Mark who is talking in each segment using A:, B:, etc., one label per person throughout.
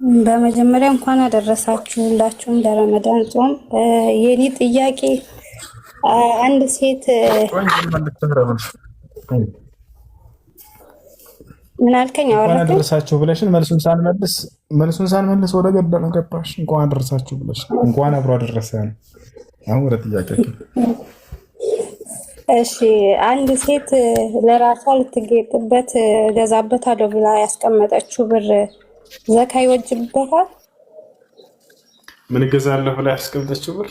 A: በመጀመሪያ እንኳን አደረሳችሁ ሁላችሁም ለረመዳን ጾም። የኔ ጥያቄ አንድ ሴት ምን አልከኝ?
B: እንኳን አደረሳችሁ ብለሽን መልሱን ሳንመልስ ወደ ገደል ገባሽ። እንኳን አደረሳችሁ ብለሽ እንኳን አብሮ አደረሰን። አሁን ወደ ጥያቄ።
A: እሺ አንድ ሴት ለራሷ ልትጌጥበት ገዛበታለሁ ብላ ያስቀመጠችው ብር ዘካ ይወጅብታል?
B: ምን ገዛለሁ ብላ ያስቀመጠችው ብር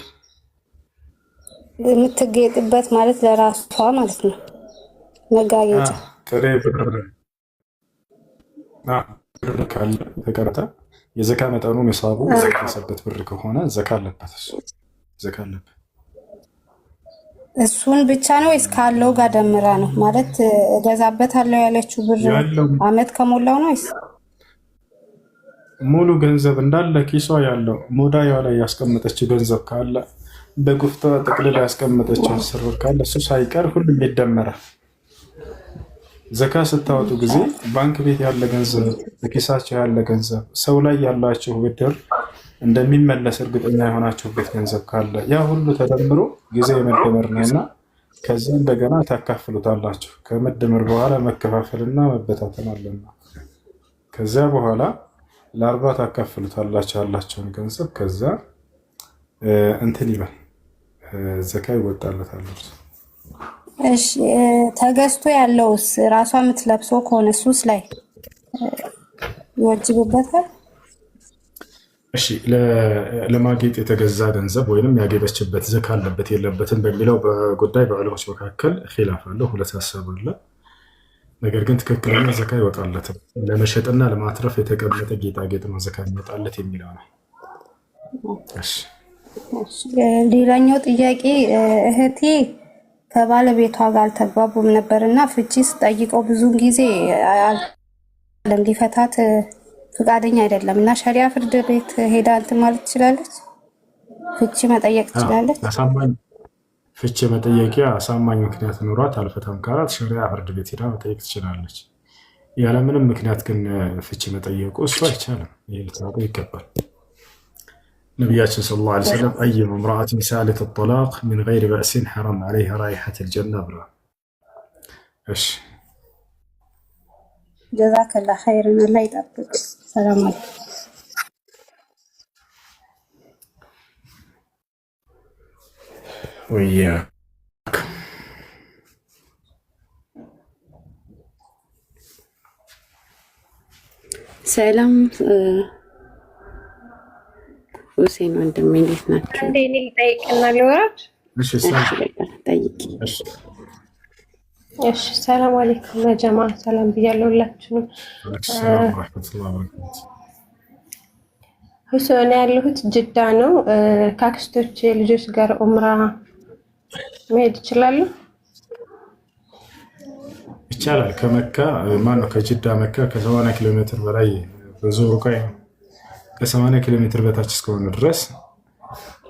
A: የምትጌጥበት ማለት ለራሷ ማለት ነው፣ መጋጌጫ
B: ጥሬ ብር ካለ ተቀረጠ የዘካ መጠኑ ንሳቡ የደረሰበት ብር ከሆነ ዘካ አለበት። ዘካ አለበት።
A: እሱን ብቻ ነው ወይስ ካለው ጋር ደምራ ነው? ማለት እገዛበታለሁ ያለችው ብር አመት ከሞላው ነው ወይስ
B: ሙሉ ገንዘብ እንዳለ ኪሷ ያለው ሙዳያው ላይ ያስቀመጠችው ገንዘብ ካለ በጉፍታ ጠቅልላ ያስቀመጠችው 10 ብር ካለ እሱ ሳይቀር ሁሉም ይደመራል። ዘካ ስታወጡ ጊዜ ባንክ ቤት ያለ ገንዘብ፣ በኪሳቸው ያለ ገንዘብ፣ ሰው ላይ ያላችሁ ብድር እንደሚመለስ እርግጠኛ የሆናችሁበት ገንዘብ ካለ ያ ሁሉ ተደምሮ ጊዜ የመደመር ነውና ከዚህ እንደገና ታካፍሉታላችሁ። ከመደመር በኋላ መከፋፈልና መበታተን አለና ከዚያ በኋላ ለአርባ ታካፍሉታላችሁ ያላቸውን ገንዘብ። ከዛ እንትን ይበል ዘካ ይወጣለታል።
A: እሺ ተገዝቶ ያለውስ ራሷ የምትለብሰው ከሆነ እሱስ ላይ ይወጅብበታል?
B: እሺ ለማጌጥ የተገዛ ገንዘብ ወይንም ያጌጠችበት ዘካ አለበት የለበትም በሚለው ጉዳይ በዑለሞች መካከል ኺላፍ አለ፣ ሁለት ሀሳብ አለ። ነገር ግን ትክክለኛ ዘካ ይወጣለት ለመሸጥና ለማትረፍ የተቀመጠ ጌጣጌጥ ነው ዘካ ይወጣለት የሚለው ነው። እሺ
A: ሌላኛው ጥያቄ እህቴ ከባለቤቷ ጋር አልተግባቡም ነበርና ፍቺ ስጠይቀው ብዙ ጊዜ ሊፈታት ፈቃደኛ አይደለም እና ሸሪያ ፍርድ ቤት ሄዳ እንትን ማለት ትችላለች፣ ፍቺ መጠየቅ ትችላለች።
B: ፍቺ መጠየቂያ አሳማኝ ምክንያት ኖሯት አልፈታም ካላት ሸሪያ ፍርድ ቤት ሄዳ መጠየቅ ትችላለች። ያለምንም ምክንያት ግን ፍቺ መጠየቁ እሱ አይቻልም። ይህ ልታውቁ ይገባል። ነቢያችን ሰለላሁ ዐለይሂ ወሰለም አየማ እምረአትን ሰአለት ጠላቅ ሚን ገይሪ በእሲን ሐረም ዐለይሃ ራኢሐተል ጀና ብለዋል። እሺ
A: ጀዛከላህ ኸይረን፣ አላህ ይጠብቅ። ሰላም አለይኩም።
B: ወያክ
C: ሰላም ሁሴን ወንድሜ እንዴት ናችሁ?
D: አንዴ እኔ ልጠይቅና ልወራድ።
B: እሺ ሰላም
C: ጠይቂ።
D: እሺ ሰላም አለይኩም ለጀማ ሰላም ብያለሁ ሁላችሁም። ሁሴን ያለሁት ጅዳ ነው። ከአክስቶቼ ልጆች ጋር ኡምራ መሄድ ይችላሉ?
B: ይቻላል። ከመካ ማነው ከጅዳ መካ ከ80 ኪሎ ሜትር በላይ ብዙ ሩቅ ነው። ከ80 ኪሎ ሜትር በታች እስከሆነ ድረስ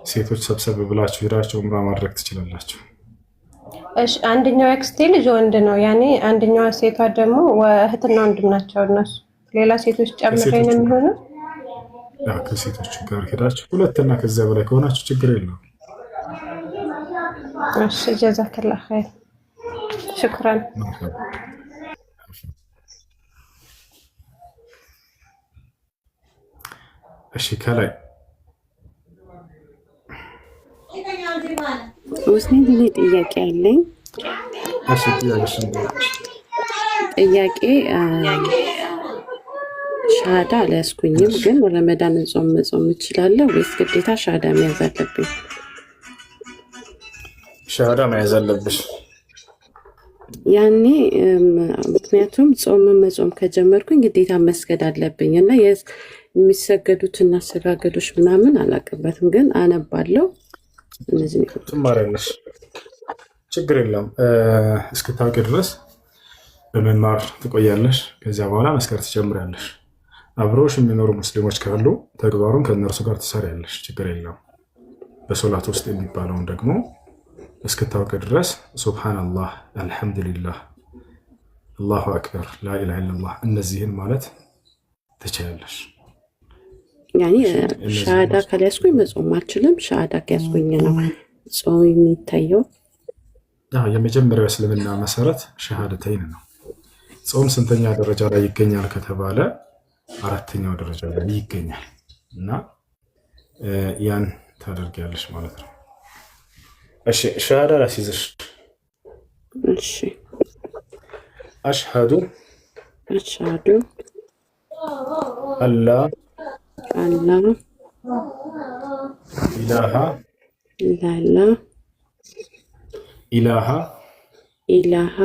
B: ሴቶች ሰብሰብ ብላችሁ ሄዳችሁ ኡምራ ማድረግ ትችላላችሁ።
D: እሺ አንደኛው አክስቴ ልጅ ወንድ ነው፣ ያኔ አንደኛዋ ሴቷ ደግሞ እህትና ወንድም ናቸው። እነሱ ሌላ ሴቶች ጨምሬ ነው የሚሆነው?
B: ከሴቶች ጋር ሄዳችሁ ሁለትና ከዚያ በላይ ከሆናችሁ ችግር የለውም።
D: እሺ ጀዛከላህ ኸይር ሽክራን።
B: እሺ ከላይ
C: ሁሴን እኔ ጥያቄ አለኝ።
B: እሺ
C: ጥያቄ ሻሃዳ አልያዝኩኝም፣ ግን ረመዳንን ጾም መጾም እችላለሁ ወይስ ግዴታ ሻሃዳ መያዝ አለብኝ?
B: ሻሃዳ መያዝ አለብሽ።
C: ያኔ ምክንያቱም ጾም መጾም ከጀመርኩኝ ግዴታ መስገድ አለብኝ እና የሚሰገዱትና አሰጋገዶች ምናምን አላውቅበትም፣ ግን አነባለሁ። እነዚህ
B: ትማሪያለሽ፣ ችግር የለም። እስክታውቂ ድረስ በመማር ትቆያለሽ። ከዚያ በኋላ መስከር ትጀምሪያለሽ። አብሮሽ የሚኖሩ ሙስሊሞች ካሉ ተግባሩን ከእነርሱ ጋር ትሰሪያለሽ፣ ችግር የለም። በሶላት ውስጥ የሚባለውን ደግሞ እስክታውቂ ድረስ ሱብሃነላህ፣ አልሐምዱሊላህ፣ አላሁ አክበር፣ ላኢላሃ ኢለላህ እነዚህን ማለት ትችላለሽ።
C: ያኔ ሻሃዳ ካልያዝኩኝ መጾም አልችልም። ሻሃዳ ከያዝኩኝ ነው ጾም የሚታየው።
B: የመጀመሪያው እስልምና መሰረት ሸሃደተይን ነው። ጾም ስንተኛ ደረጃ ላይ ይገኛል ከተባለ 4ኛው ደረጃ ላይ ይገኛል እና ያን ታደርጊያለሽ ማለት ነው። እሺ ሸሃዳ ላስይዝሽ።
C: እሺ
B: አሽሃዱ አላ ኢላሃ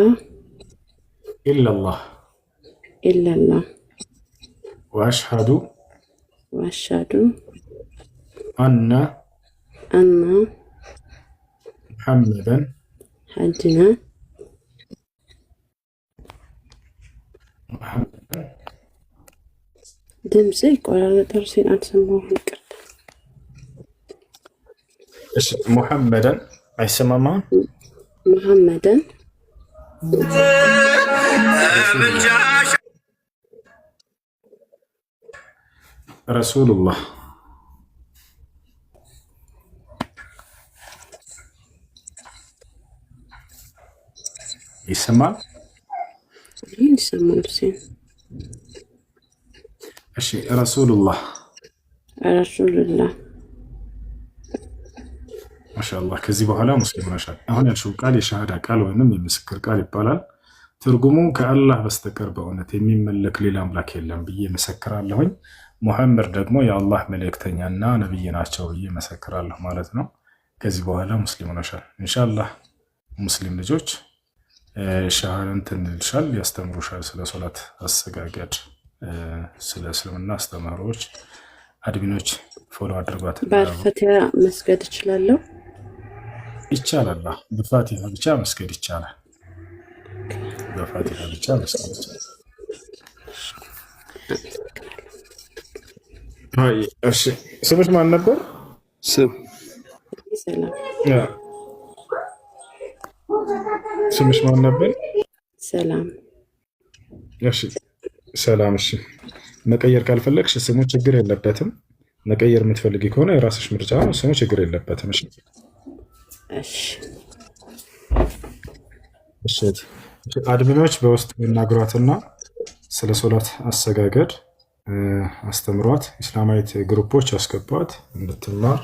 B: ኢላላህ ወአሽሃዱ አነ ሙሐመደን
C: ድምጽ ይቆራረጣል ሲል አልሰማሁም። ይቅርታ።
B: እሺ ሙሐመደን አይሰማማ።
C: ሙሐመደን
B: ረሱሉላህ ይሰማል።
C: ይሰማል ሲል
B: እሺ ረሱሉላህ ማሻአላህ። ከዚህ በኋላ ሙስሊም ሆነሻል። አሁን ያልሽው ቃል የሸሃዳ ቃል ወይንም የምስክር ቃል ይባላል። ትርጉሙ ከአላህ በስተቀር በእውነት የሚመለክ ሌላ አምላክ የለም ብዬ መሰክራለሁኝ። ሙሐመድ ደግሞ የአላህ መልእክተኛና ነብይ ናቸው ብዬ መሰክራለሁ ማለት ነው። ከዚህ በኋላ ሙስሊም ሆነሻል። ኢንሻአላህ ሙስሊም ልጆች ሻሃዳን ይልሻል፣ ያስተምሩሻል ስለ ሶላት አሰጋገድ፣ ስለ እስልምና አስተምህሮች። አድሚኖች ፎሎ አድርጓት።
C: በአልፈቲያ መስገድ እችላለሁ?
B: ይቻላል። በፋቲሃ ብቻ መስገድ ይቻላል። በፋቲሃ ብቻ መስገድ ይቻላል። አይ እሺ፣ ስምሽ ማን ነበር? ስምሽ ማን ነበር?
C: ሰላም።
B: እሺ ሰላም። እሺ መቀየር ካልፈለግሽ ስሙ ችግር የለበትም። መቀየር የምትፈልጊ ከሆነ የራስሽ ምርጫ ነው። ስሙ ችግር የለበትም። እሺ እሺ። አድሚኖች በውስጥ ያናግሯትና ስለ ሶላት አሰጋገድ አስተምሯት። ኢስላማዊት ግሩፖች ያስገቧት፣ እንድትማር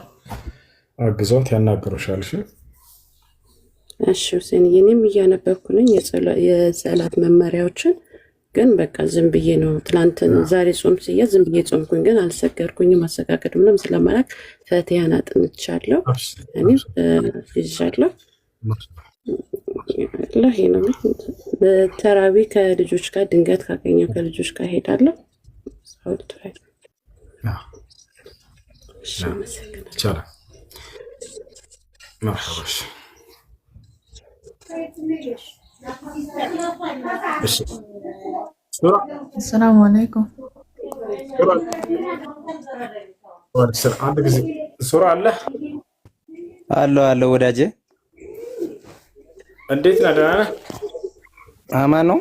B: አግዟት፣ ያናገሩሻል። እሺ
C: እሺ። ሁሴን እኔም እያነበብኩ ነኝ የሰላት መመሪያዎችን፣ ግን በቃ ዝም ብዬ ነው። ትናንት ዛሬ ጾም ስያዝ ዝም ብዬ ጾምኩኝ፣ ግን አልሰገድኩኝም። አሰጋገድ ምንም ስለማላውቅ ፈቲሃን አጥንቻለሁ፣ እኔም ይዣለሁ። ይሄ ነው። በተራዊ ከልጆች ጋር ድንገት ካገኘው ከልጆች ጋር ሄዳለሁ።
B: ይቻላል። መርሐባሽ።
E: አሰላሙ አለይኩም።
B: አንድ ጊዜ ሱራ አለ
F: አለው ወዳጄ፣
B: እንዴት ነህ? ደህና ነህ?
F: አማን ነው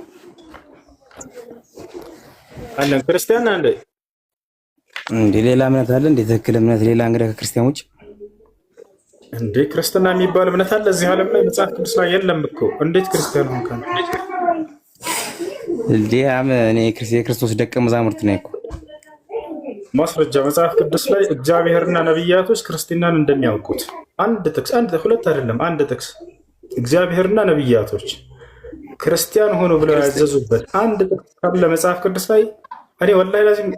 B: አለን። ክርስቲያን ነህ እንዴ?
F: እንዴ ሌላ እምነት አለ እንዴ? ትክክል እምነት ሌላ እንግዲህ ከክርስቲያን ውጭ
B: እንዴ ክርስትና የሚባል እምነት አለ እዚህ ዓለም ላይ? መጽሐፍ ቅዱስ ላይ የለም እኮ። እንዴት ክርስቲያን ሆንክ?
F: እንዴ እኔ የክርስቶስ ደቀ መዛሙርት ነኝ እኮ።
B: ማስረጃ መጽሐፍ ቅዱስ ላይ እግዚአብሔርና ነብያቶች ክርስትናን እንደሚያውቁት አንድ ጥቅስ፣ ሁለት አይደለም፣ አንድ ጥቅስ እግዚአብሔርና ነብያቶች ክርስቲያን ሆኖ ብለው ያዘዙበት አንድ ጥቅስ ካለ መጽሐፍ ቅዱስ ላይ እኔ ወላሂ ላዚም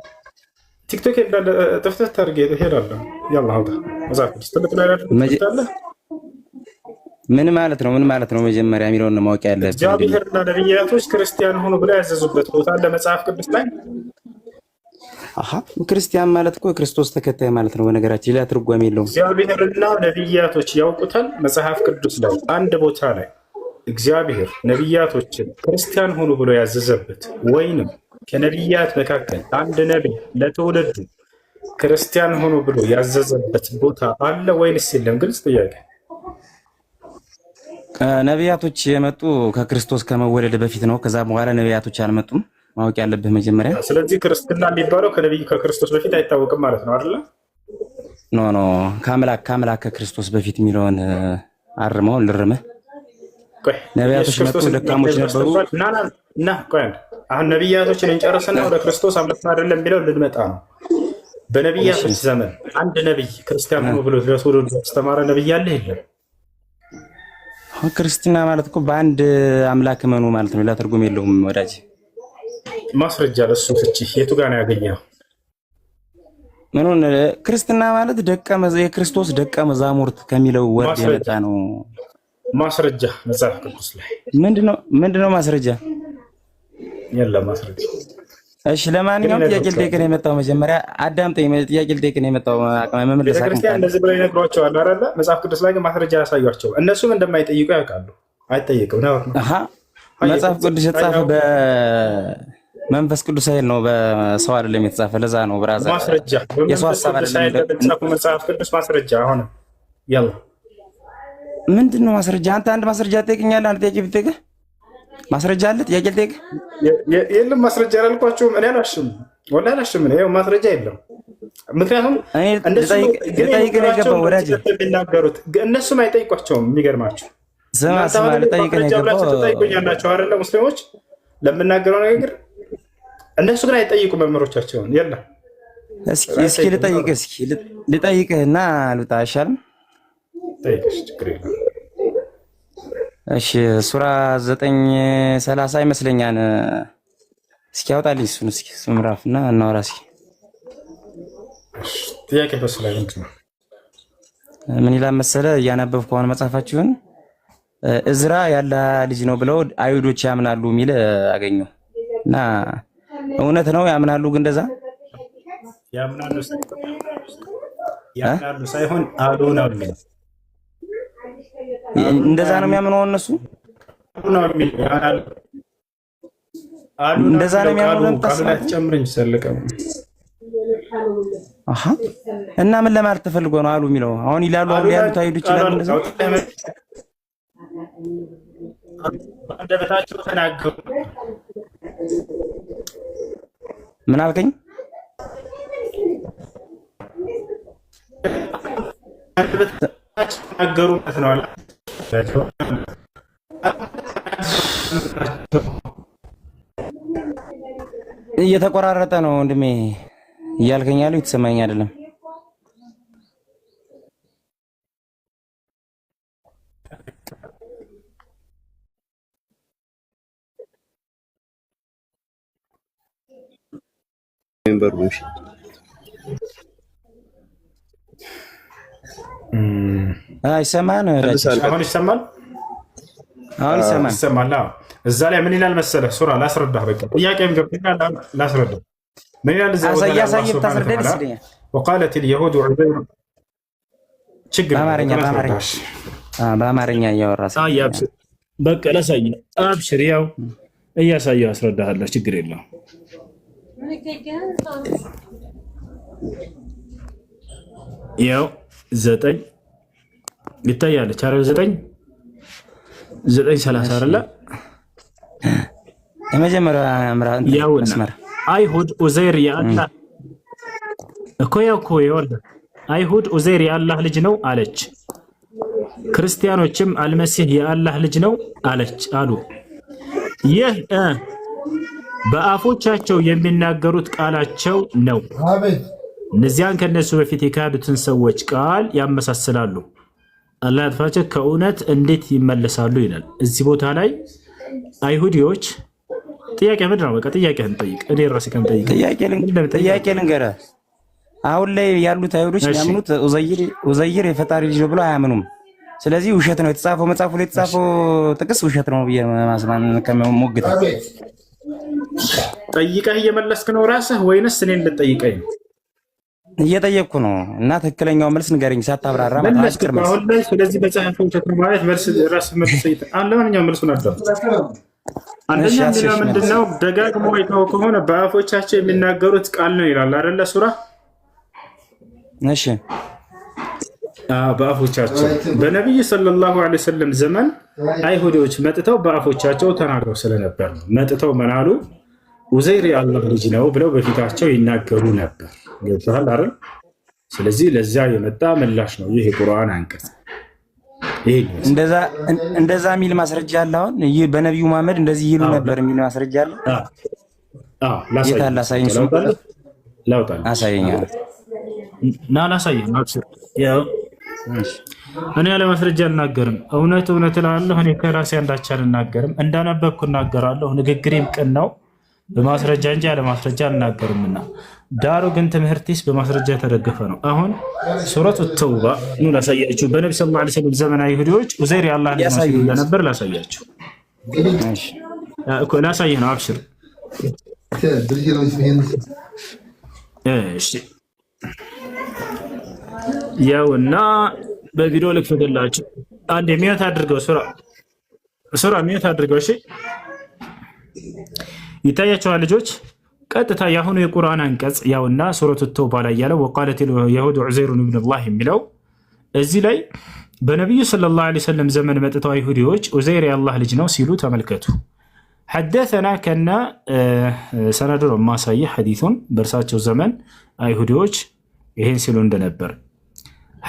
B: ቲክቶክ እንዳለ ጥፍተት አድርጌ እሄዳለሁ። ያላ አውጣ መጽሐፍ ቅዱስ ትልቅ ላይ ያለ
F: ምን ማለት ነው? ምን ማለት ነው? መጀመሪያ የሚለውን ነው ማወቅ ያለብን።
B: እግዚአብሔርና ነብያቶች ክርስቲያን ሆኖ ብለው ያዘዙበት ቦታ አለ መጽሐፍ ቅዱስ ላይ።
F: ክርስቲያን ማለት እኮ ክርስቶስ ተከታይ ማለት ነው። በነገራችን ሌላ ትርጓሜ የለውም።
B: እግዚአብሔርና ነብያቶች ያውቁታል መጽሐፍ ቅዱስ ላይ አንድ ቦታ ላይ እግዚአብሔር ነብያቶችን ክርስቲያን ሆኖ ብሎ ያዘዘበት ወይንም ከነብያት መካከል አንድ ነቢይ ለትውልዱ ክርስቲያን ሆኖ ብሎ ያዘዘበት ቦታ አለ ወይንስ የለም? ግልጽ ጥያቄ።
F: ነቢያቶች የመጡ ከክርስቶስ ከመወለድ በፊት ነው። ከዛ በኋላ ነቢያቶች አልመጡም። ማወቅ ያለብህ መጀመሪያ።
B: ስለዚህ ክርስትና የሚባለው ከነብዩ ከክርስቶስ በፊት አይታወቅም ማለት ነው አይደለ?
F: ኖ ከአምላክ ከክርስቶስ በፊት የሚለውን አርመውን ልርምህ። ነቢያቶች መጡ፣ ደካሞች ነበሩ።
B: እና ቆይ አሁን ነቢያቶችን እንጨርስና ወደ ክርስቶስ አምላክ አይደለም የሚለው ልንመጣ ነው። በነቢያቶች ዘመን አንድ ነቢይ ክርስቲያን ነው ብሎ ለትውልዱ ያስተማረ ነቢይ ያለ የለም?
F: ክርስትና ማለት እኮ በአንድ አምላክ መኑ ማለት ነው። ሌላ ትርጉም የለውም ወዳጅ።
B: ማስረጃ ለሱ ፍቺ የቱ ጋር ነው ያገኘው?
F: ምኑን? ክርስትና ማለት የክርስቶስ ደቀ መዛሙርት ከሚለው ወርድ የመጣ ነው።
B: ማስረጃ መጽሐፍ ቅዱስ ላይ
F: ምንድነው ማስረጃ?
B: የለም ማስረጃ።
F: እሺ ለማንኛውም ጥያቄ ልጠይቅ ነው የመጣው። መጀመሪያ አዳምጠኝ። ጥያቄ ልጠይቅ ነው የመጣው። መመለስ
B: ክርስቲያን እንደዚህ ብለው ይነግሯቸዋል አይደለ? መጽሐፍ ቅዱስ ላይ ግን ማስረጃ ያሳያቸው። እነሱም እንደማይጠይቁ ያውቃሉ። አይጠይቅም ነው
F: መጽሐፍ ቅዱስ የተጻፈ በመንፈስ ቅዱስ ኃይል ነው፣ በሰው አይደለም የተጻፈ። ለዛ ነው ብራዘር
B: ማስረጃ
F: የሰው ሐሳብ አይደለም።
B: መጽሐፍ ቅዱስ ማስረጃ አሁን ያለው
F: ምንድነው ማስረጃ? አንተ አንድ ማስረጃ ትጠይቀኛለህ። አንድ ጥያቄ ብትጠይቅ ማስረጃ አለ? ጥያቄ ልጠይቅ?
B: የለም ማስረጃ አላልኳቸውም። እኔ አላሽም፣ ወላሂ አላሽም። ይኸው ማስረጃ የለም። ምክንያቱም
F: ልጠይቅ ነው የገባው ወዳጅ።
B: የሚናገሩት እነሱም አይጠይቋቸውም። የሚገርማቸው
F: ስማ ልጠይቅ ነው የገባው።
B: ትጠይቁኛላችሁ አይደለ? ሙስሊሞች ለምናገረው ነገር እነሱ ግን አይጠይቁ መምህሮቻቸውን። የለም
F: እስኪ ልጠይቅህና ልውጣ አይሻልም?
B: ጠይቅሽ ችግር የለም።
F: እሺ ሱራ 9:30 ይመስለኛል። እስኪ አውጣልኝ እሱን እስኪ እሱ ምዕራፍና እናወራ እስኪ።
B: ጥያቄ በሱ ላይ ምንድን ነው?
F: ምን ይላል መሰለህ? እያነበብኩ ከሆነ መጽሐፋችሁን እዝራ ያለ ልጅ ነው ብለው አይሁዶች ያምናሉ የሚል አገኘሁ እና እውነት ነው ያምናሉ? ግን እንደዛ
B: ያምናሉ ሳይሆን አሉ ነው የሚለው።
F: እንደዛ ነው የሚያምነው እነሱ። እንደዛ ነው የሚያምነው።
B: ጨምረኝ ሰለቀ።
F: እና ምን ለማለት ተፈልጎ ነው አሉ የሚለው? አሁን ይላሉ ያሉት አይሁዶች ይላሉ እንደዛ።
B: አንደበታቸው ተናገሩ።
F: ምን አልከኝ?
B: ተናገሩ ነው አለ።
F: እየተቆራረጠ ነው ወንድሜ እያልከኝ ያለው የተሰማኝ አይደለም። አይሰማን?
B: አሁን ይሰማል?
F: አሁን ይሰማል።
B: እዛ ላይ ምን ይላል መሰለህ? ሱራ ላስረዳህ። በቃ ጥያቄም ገብቶኛል፣ ላስረዳህ። ምን ይላል እዛ ቦታ ላይ? وقالت اليهود عزير ችግር
F: በአማርኛ እያወራህ
B: በቃ ላሳይ። አብሽር፣ ያው እያሳየሁ አስረዳሃለሁ። ችግር የለውም። ያው 9 ይታያለች አይደል? 9:30 አይደለ?
F: የመጀመሪያ መስመር
B: አይሁድ ኡዘይር የአላህ አይሁድ ኡዘይር የአላህ ልጅ ነው አለች። ክርስቲያኖችም አልመሲህ የአላህ ልጅ ነው አሉ። ይህ በአፎቻቸው የሚናገሩት ቃላቸው ነው። እነዚያን ከነሱ በፊት የካዱትን ሰዎች ቃል ያመሳስላሉ። አላህ ያጥፋቸው፣ ከእውነት እንዴት ይመለሳሉ ይላል። እዚህ ቦታ ላይ አይሁዲዎች ጥያቄ ምንድን ነው? በቃ ጥያቄህን ጠይቅ። እኔ ራሴ ከምጠይቅ
F: ጥያቄ ልንገርህ። አሁን ላይ ያሉት አይሁዶች የሚያምኑት ኡዘይር የፈጣሪ ልጅ ነው ብለው አያምኑም። ስለዚህ ውሸት ነው የተጻፈው፣ መጽሐፉ ላይ የተጻፈው ጥቅስ ውሸት ነው ብዬ ማስማን ከሞግት።
B: ጠይቀህ እየመለስክ ነው ራስህ ወይንስ እኔን ልጠይቀኝ ነው?
F: እየጠየቅኩ ነው እና ትክክለኛው መልስ ንገረኝ ሳታብራራ ማለት ነው።
B: አሁን ላይ ስለዚህ መጽሐፉ ውሸት ነው ማለት መልስ ራስህ መልስ ጠይቅ። ለማንኛውም መልሱን አዳም። አንደኛ ምንድነው ደጋግሞ አይተው ከሆነ በአፎቻቸው የሚናገሩት ቃል ነው ይላል አይደለ? ሱራ
F: እሺ፣
B: በአፎቻቸው በነብዩ ሰለላሁ ዐለይሂ ወሰለም ዘመን አይሁዶች መጥተው በአፎቻቸው ተናግረው ስለነበር ነው። መጥተው ምን አሉ? ኡዘይር የአላህ ልጅ ነው ብለው በፊታቸው ይናገሩ ነበር። ገብቶሃል አይደል? ስለዚህ ለዛ የመጣ ምላሽ ነው ይህ የቁርአን አንቀጽ።
F: እንደዛ የሚል ማስረጃ አለ። አሁን ይህ በነቢዩ መሐመድ እንደዚህ ይሉ ነበር የሚል ማስረጃ አለ። ላሳየኝ
B: እኔ ያለ ማስረጃ አልናገርም። እውነት እላለሁ። እኔ ከራሴ አንዳች አልናገርም። እንዳነበብኩ እናገራለሁ። ንግግሬም ቅን ነው፣ በማስረጃ እንጂ ያለ ማስረጃ አልናገርምና። ዳሩ ግን ትምህርቴስ በማስረጃ የተደገፈ ነው። አሁን ሱረቱ ተውባ ላሳያችሁ። በነቢ ስ ላ ሰለም ዘመናዊ ይሁዲዎች ኡዘይር የአላህ ልጅ ነው ሲሉ እንደነበር ላሳያችሁ። ላሳይህ ነው። አብሽር። ያውና በቪዲዮ ልክፈትላችሁ። አንድ የሚወት አድርገው ሱራ የሚወት አድርገው። እሺ ይታያቸዋል ልጆች። ቀጥታ የአሁኑ የቁርአን አንቀጽ ያውና ሱረቱ ተውባ ላይ ያለው ወቃለት የሁድ ዑዘይሩን ኢብኑላህ የሚለው እዚህ ላይ በነቢዩ ሰለላሁ ዐለይሂ ወሰለም ዘመን መጥተው አይሁዲዎች ኡዘይር የአላህ ልጅ ነው ሲሉ ተመልከቱ። ሐደሰና ከና ሰነዱ ነው ማሳየህ ሐዲሱን በእርሳቸው ዘመን አይሁዲዎች ይሄን ሲሉ እንደነበር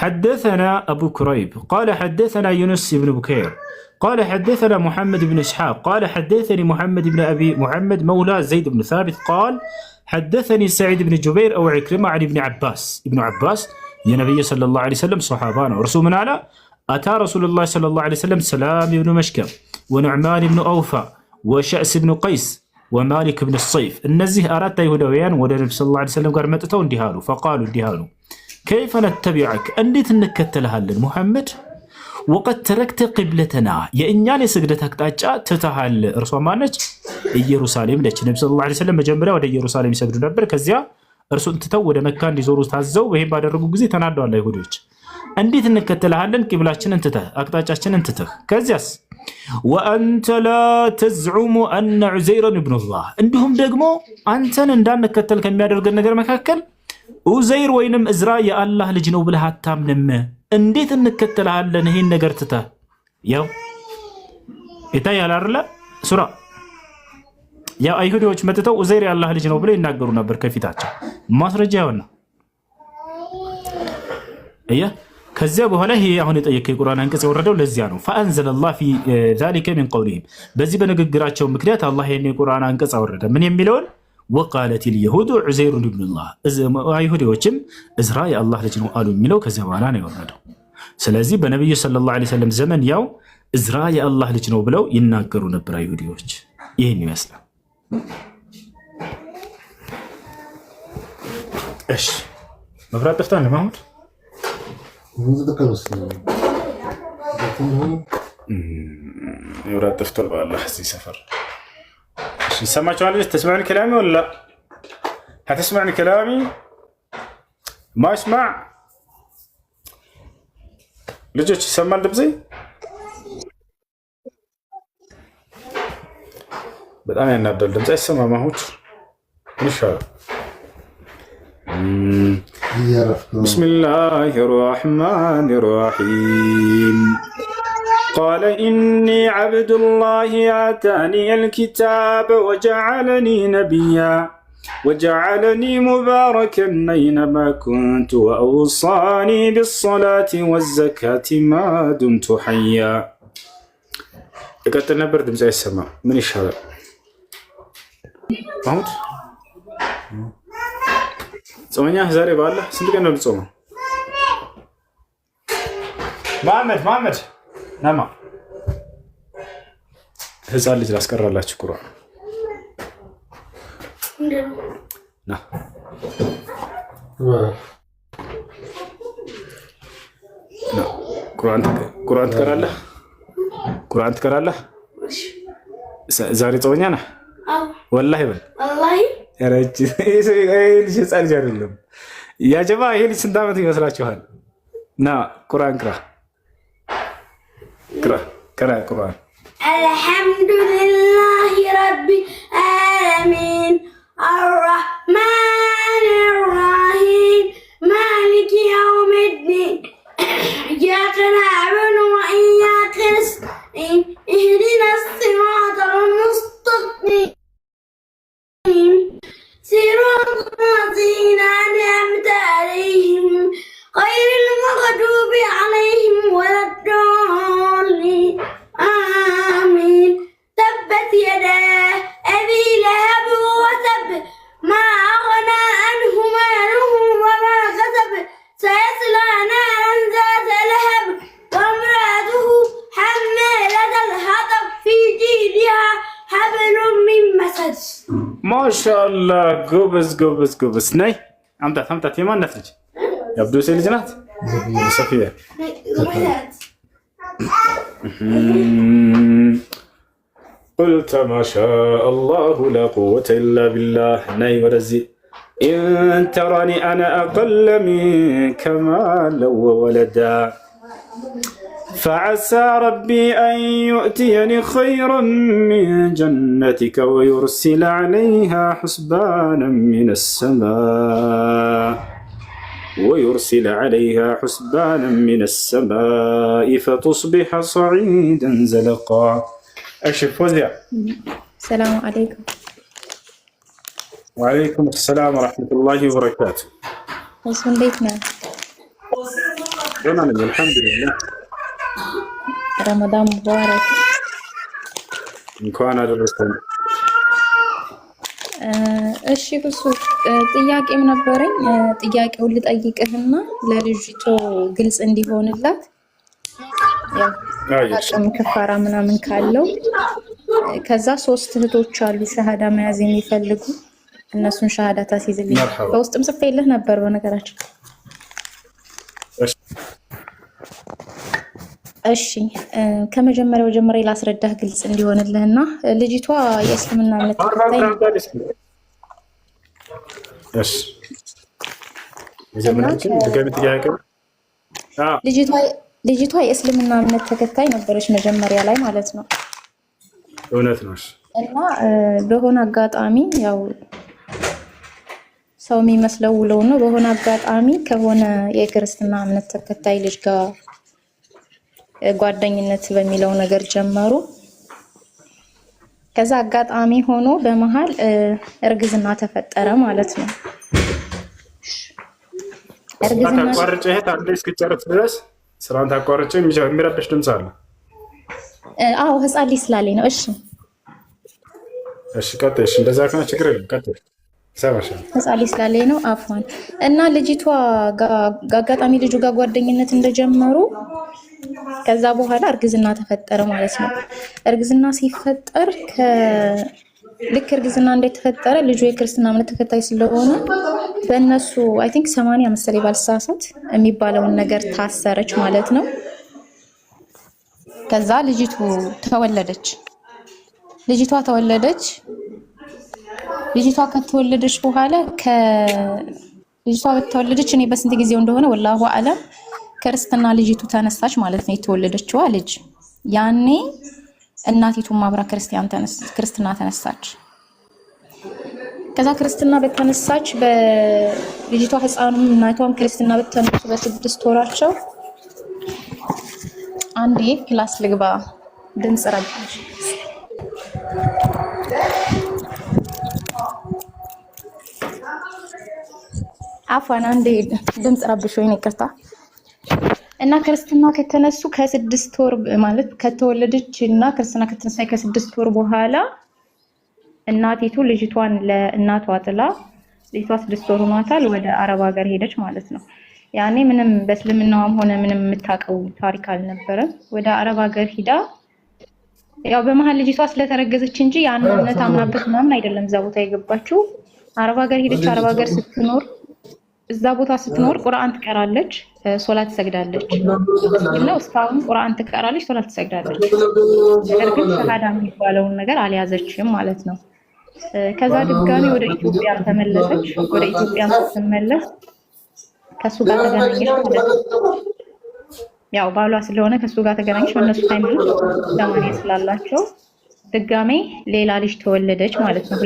B: حدثنا أبو كريب قال حدثنا يونس بن بكير قال حدثنا محمد بن إسحاق قال حدثني محمد بن أبي محمد مولى زيد بن ثابت قال حدثني سعيد بن جبير أو عكرمة عن ابن عباس يا نبي صلى الله عليه وسلم صحابان ورسول من على أتى رسول الله صلى الله عليه وسلم سلام بن مشكم ونعمان بن أوفى وشأس بن قيس ومالك بن الصيف النزه أردت يهودويان ودى صلى الله عليه وسلم قال متتو اندهالو فقالوا اندهالو كيف نتبعك أنديت نكتلها محمد وقد تركت قبلتنا يا إنيان سجدتك تاجا تتهال رسول مانج يروساليم لك النبي صلى الله عليه وسلم مجمرة ودا يروساليم يسجدوا نبر كزيا رسول تتو ودا مكان يزوروا تهزوا وهم بعد الرجوع جزء تنادوا على يهوديش أنديت نكتلها لن قبلاتنا انتته أكتاجنا انتته كزياس وأنت لا تزعم أن عزير ابن الله عندهم دقمو أنت ندان نكتل كم يادر النجار مكاكل ኡዘይር ወይንም እዝራ የአላህ ልጅ ነው ብለህ አታምንም። እንዴት እንከተልሃለን ይሄን ነገር ትተህ? ያው ይታያል አይደለ? ሱራ ያው አይሁዶች መጥተው ኡዘይር የአላህ ልጅ ነው ብለው ይናገሩ ነበር ከፊታቸው ማስረጃ ያውና ከዚያ በኋላ ይሄ አሁን የጠየቀው የቁርአን አንቀጽ የወረደው ለዚያ ነው። فأنزل الله في ذلك من قولهم በዚህ በንግግራቸው ምክንያት አላህ ይሄን የቁርአን አንቀጽ አወረደ። ምን የሚለውን وقالت اليهود عزير ابن الله አይሁዶችም እዝራ የአላህ ልጅ ነው አሉ የሚለው ከዚያ በኋላ ነው የወረደው። ስለዚህ በነብዩ ሰለላሁ ዐለይሂ ወሰለም ዘመን ያው እዝራ የአላህ ልጅ ነው ብለው ይናገሩ ነበር አይሁዶች። ይሄን ይመስላል። እሺ መብራት ጠፍቷል ማሙድ መብራት ጠፍቷል በአላህ እዚህ ሰፈር سمعتوا علي تسمعني كلامي ولا لا؟ هتسمعني كلامي؟ ما اسمع؟ لجوش يسمع الدبزي؟ بدأ أنا نبدأ الدبزي السمع ما هوش مش هذا بسم الله الرحمن الرحيم قال إني عبد الله آتاني الكتاب وجعلني نبيا وجعلني مباركا أينما كنت وأوصاني بالصلاة والزكاة ما دمت حيا. قلت برد زي السماء من الشهر محمود صومنيا زاري بالله سندقنا بتصوم محمد نما هزار لي جلاس كرر الله شكرا نا قرآن تكرر الله زاري توانيانا والله يا رجل ايه ليش يسأل جاري يا جماعة هي اللي سندامتي مسرات شوهان نا قرآن كرا قرآن.
G: الحمد لله رب العالمين الرحمن الرحيم مالك يوم الدين إياك نعبد وإياك نستعين اهدنا الصراط المستقيم
B: ማሻአላህ ጎበዝ ነይ አምጣት የማናት ልጅ የአብዱ ሁሴን ልጅ ናት ሶፊያ قلت ما شاء الله لا قوة إلا بالله ناي ورزي إن تراني أنا أقل منك مالا وولدا فعسى ربي أن يؤتيني خيرا من جنتك ويرسل عليها حسبانا من السماء فتصبح صعيدا زلقا. أشرف فوزيا.
E: السلام عليكم.
B: وعليكم السلام ورحمة الله وبركاته.
E: وصل بيتنا.
B: تمام الحمد لله.
E: رمضان مبارك.
B: እንኳን አደረሰን።
E: እሺ ብሱ ጥያቄም ነበረኝ። ጥያቄውን ልጠይቅህና ለልጅቶ ግልጽ እንዲሆንላት ያው አቅም ከፋራ ምናምን ካለው ከዛ 3 እህቶች አሉ ሸሃዳ መያዝ የሚፈልጉ እነሱን ሸሃዳ ታስይዝልኝ። በውስጥም ጽፌልህ ነበር በነገራችን። እሺ ከመጀመሪያው ጀምሬ ላስረዳህ ግልጽ እንዲሆንልህና ልጅቷ የእስልምና እምነት ተከታይ
B: እሺ
E: ልጅቷ የእስልምና እምነት ተከታይ ነበረች መጀመሪያ ላይ ማለት ነው።
B: እውነት ነው።
E: እና በሆነ አጋጣሚ ያው ሰው የሚመስለው ውለው ነው። በሆነ አጋጣሚ ከሆነ የክርስትና እምነት ተከታይ ልጅ ጋር ጓደኝነት በሚለው ነገር ጀመሩ። ከዛ አጋጣሚ ሆኖ በመሃል እርግዝና ተፈጠረ ማለት ነው። እርግዝና
B: ታቋርጬ አንዴ እስክጨርስ ድረስ ስራን ታቋርጬ የሚረብሽ ድምፅ አለ።
E: አዎ ህፃን ልጅ ስላለኝ ነው። እሺ ቀጥይ። እሺ እንደዛ ከሆነ ችግር የለም ቀጥይ። ህፃን ልጅ ስላለኝ ነው አፏን። እና ልጅቷ አጋጣሚ ልጁ ጋር ጓደኝነት እንደጀመሩ ከዛ በኋላ እርግዝና ተፈጠረ ማለት ነው። እርግዝና ሲፈጠር ልክ እርግዝና እንደተፈጠረ ልጁ የክርስትና እምነት ተከታይ ስለሆነ በእነሱ አይ ቲንክ 80 መሰለኝ ባልሳሳት የሚባለውን ነገር ታሰረች ማለት ነው። ከዛ ልጅቷ ተወለደች። ልጅቷ ከተወለደች በኋላ ልጅቷ በተወለደች እኔ በስንት ጊዜው እንደሆነ ወላሁ አለም ክርስትና ልጅቱ ተነሳች ማለት ነው። የተወለደችዋ ልጅ ያኔ እናቲቱም አብራ ክርስትና ተነሳች። ከዛ ክርስትና በተነሳች በልጅቷ ህፃኑም እናቷም ክርስትና በተነሱ በ6 ወራቸው አንዴ ክላስ ልግባ ድምጽ ረብሽ አፋን አንዴ ድምጽ ረብሽ ወይ ይቅርታ። እና ክርስትና ከተነሱ ከ6 ወር ማለት ከተወለደች እና ክርስትና ከተነሳይ ከ6 ወር በኋላ እናቲቱ ልጅቷን ለእናቷ ጥላ ልጅቷ 6 ወር ሆኗታል ወደ አረብ ሀገር ሄደች ማለት ነው። ያኔ ምንም በእስልምናውም ሆነ ምንም የምታውቀው ታሪክ አልነበረም። ወደ አረብ ሀገር ሂዳ ያው በመሃል ልጅቷ ስለተረገዘች እንጂ ያን እምነት አምናበት ምናምን አይደለም እዛ ቦታ የገባችው። አረብ ሀገር ሄደች። አረብ ሀገር ስትኖር እዛ ቦታ ስትኖር ቁርአን ትቀራለች፣ ሶላት ትሰግዳለች። ነው እስካሁን ቁርአን ትቀራለች፣ ሶላት ትሰግዳለች። ነገር ግን ሸሃዳ የሚባለውን ነገር አልያዘችም ማለት ነው። ከዛ ድጋሚ ወደ ኢትዮጵያ ተመለሰች። ወደ ኢትዮጵያ ስትመለስ ከሱ ጋር ተገናኘች ማለት ነው። ያው ባሏ ስለሆነ ከሱ ጋር ተገናኘች። በእነሱ ሃይማኖት ለማንያ ስላላቸው ድጋሚ ሌላ ልጅ ተወለደች ማለት ነው።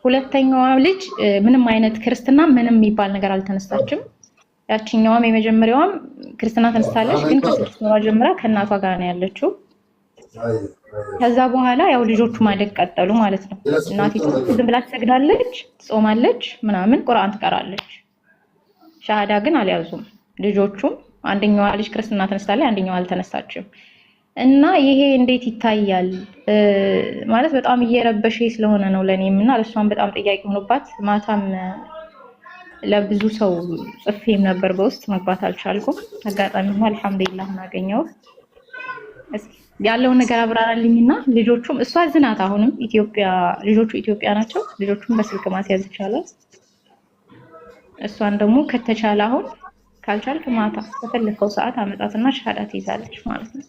E: ሁለተኛዋ ልጅ ምንም አይነት ክርስትና ምንም የሚባል ነገር አልተነሳችም። ያቺኛዋም የመጀመሪያዋም ክርስትና ተነስታለች፣ ግን ከ6 ወሯ ጀምራ ከእናቷ ጋር ነው ያለችው። ከዛ በኋላ ያው ልጆቹ ማደግ ቀጠሉ ማለት ነው። እናቲቱ ዝም ብላ ትሰግዳለች፣ ትጾማለች፣ ምናምን ቁርአን ትቀራለች። ሻሃዳ ግን አልያዙም ልጆቹም። አንደኛዋ ልጅ ክርስትና ተነስታለች፣ አንደኛዋ አልተነሳችም። እና ይሄ እንዴት ይታያል ማለት በጣም እየረበሸ ስለሆነ ነው ለኔም እና ለሷም በጣም ጥያቄ ሆኖባት ማታም ለብዙ ሰው ጽፌም ነበር በውስጥ መግባት አልቻልኩም። አጋጣሚ ነው አልሐምዱሊላህ እናገኘው። እስኪ ያለውን ነገር አብራራልኝና ልጆቹም እሷ ዝናት አሁንም ኢትዮጵያ ልጆቹ ኢትዮጵያ ናቸው። ልጆቹም በስልክ ማስያዝ ይቻላል። እሷን ደግሞ ከተቻለ አሁን ካልቻልክ ማታ በፈለከው ሰዓት አመጣትና ሻሃዳ ትይዛለች ማለት ነው።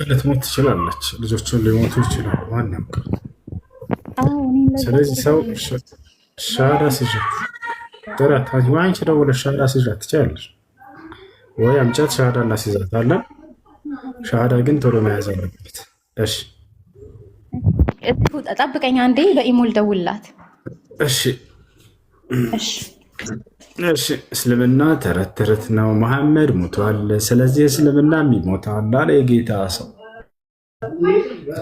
B: ልትሞት ትችላለች። ልጆቹን ሊሞቱ ይችላሉ። ማንም ስለዚህ ሰው ሻሃዳ ሲጀት ጥራት አንቺ ደውለሽ ሻሃዳ ሲጀት ትችላለች ወይ አምጫት ሻሃዳ እናስይዛታለን። ሻሃዳ ግን ቶሎ መያዝ አለበት። እሺ
E: ጠብቀኝ አንዴ በኢሞል ደውላት።
B: እሺ እሺ እስልምና ተረት ተረት ነው። መሐመድ ሞቷል፣ ስለዚህ እስልምናም ይሞታል አለ የጌታ ሰው።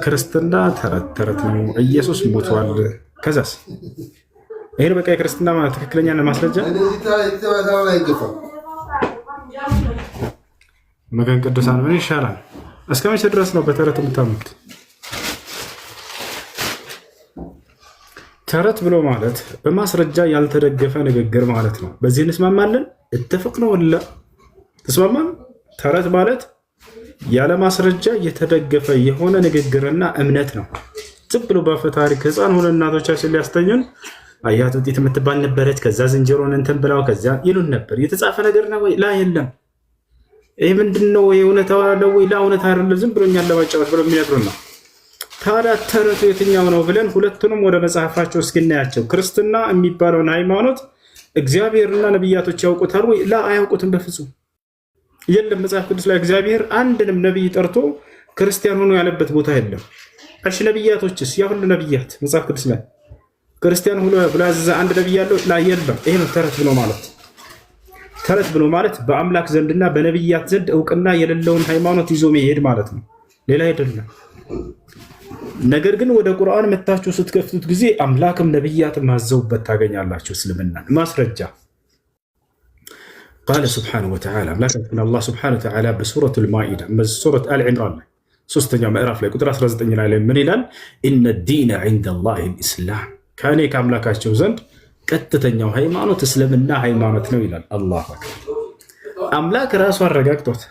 B: ክርስትና ተረት ተረት ነው፣ ኢየሱስ ሞቷል። ከዛስ ይሄን በቃ የክርስትና ትክክለኛ ማስረጃ መገን ቅዱሳን ምን ይሻላል? እስከ መቼ ድረስ ነው በተረት የምታምኑት? ተረት ብሎ ማለት በማስረጃ ያልተደገፈ ንግግር ማለት ነው። በዚህ እንስማማለን? እተፈቅነው ወላ ተስማማን? ተረት ማለት ያለ ማስረጃ የተደገፈ የሆነ ንግግርና እምነት ነው። ዝም ብሎ በአፈ ታሪክ ህፃን ሆነ እናቶቻችን ሊያስተኙን አያት ውጤት የምትባል ነበረች፣ ከዛ ዝንጀሮን እንትን ብላው ከዛ ይሉን ነበር። የተጻፈ ነገር ነው ወይ? ላ የለም። ይህ ምንድነው? እውነታ ነው ወይ? ላ እውነት አይደለም፣ ዝም ብሎ እኛን ለማጫወት ብሎ የሚነግሩን ነው። ታዲያ ተረቱ የትኛው ነው ብለን ሁለቱንም ወደ መጽሐፋቸው እስኪናያቸው። ክርስትና የሚባለውን ሃይማኖት እግዚአብሔርና ነቢያቶች ያውቁታል ወይ? ላ አያውቁትም በፍጹም። የለም መጽሐፍ ቅዱስ ላይ እግዚአብሔር አንድንም ነቢይ ጠርቶ ክርስቲያን ሆኖ ያለበት ቦታ የለም። እሺ ነቢያቶችስ? ያ ሁሉ ነቢያት መጽሐፍ ቅዱስ ላይ ክርስቲያን ሆኖ ብሎ ያዘዘ አንድ ነቢይ ያለው? ላ የለም። ይሄ ነው ተረት ብሎ ማለት። ተረት ብሎ ማለት በአምላክ ዘንድና በነቢያት ዘንድ እውቅና የሌለውን ሃይማኖት ይዞ መሄድ ማለት ነው፣ ሌላ አይደለም። ነገር ግን ወደ ቁርአን መታችሁ ስትከፍቱት ጊዜ አምላክም ነቢያትም አዘውበት ታገኛላችሁ። እስልምና ማስረጃ ቃለ ስብሓነሁ ወተዓላ አምላካችን አላህ ስብሓነሁ ወተዓላ በሱረቱል ማኢዳ ሱረት አልዕምራን ላይ 3ኛው ምዕራፍ ላይ ቁጥር 19 ላይ ምን ይላል? ኢነ ዲነ ዒንደላሂል ኢስላም፣ ከእኔ ከአምላካቸው ዘንድ ቀጥተኛው ሃይማኖት እስልምና ሃይማኖት ነው ይላል። አላሁ አክበር። አምላክ ራሱ አረጋግጦት፣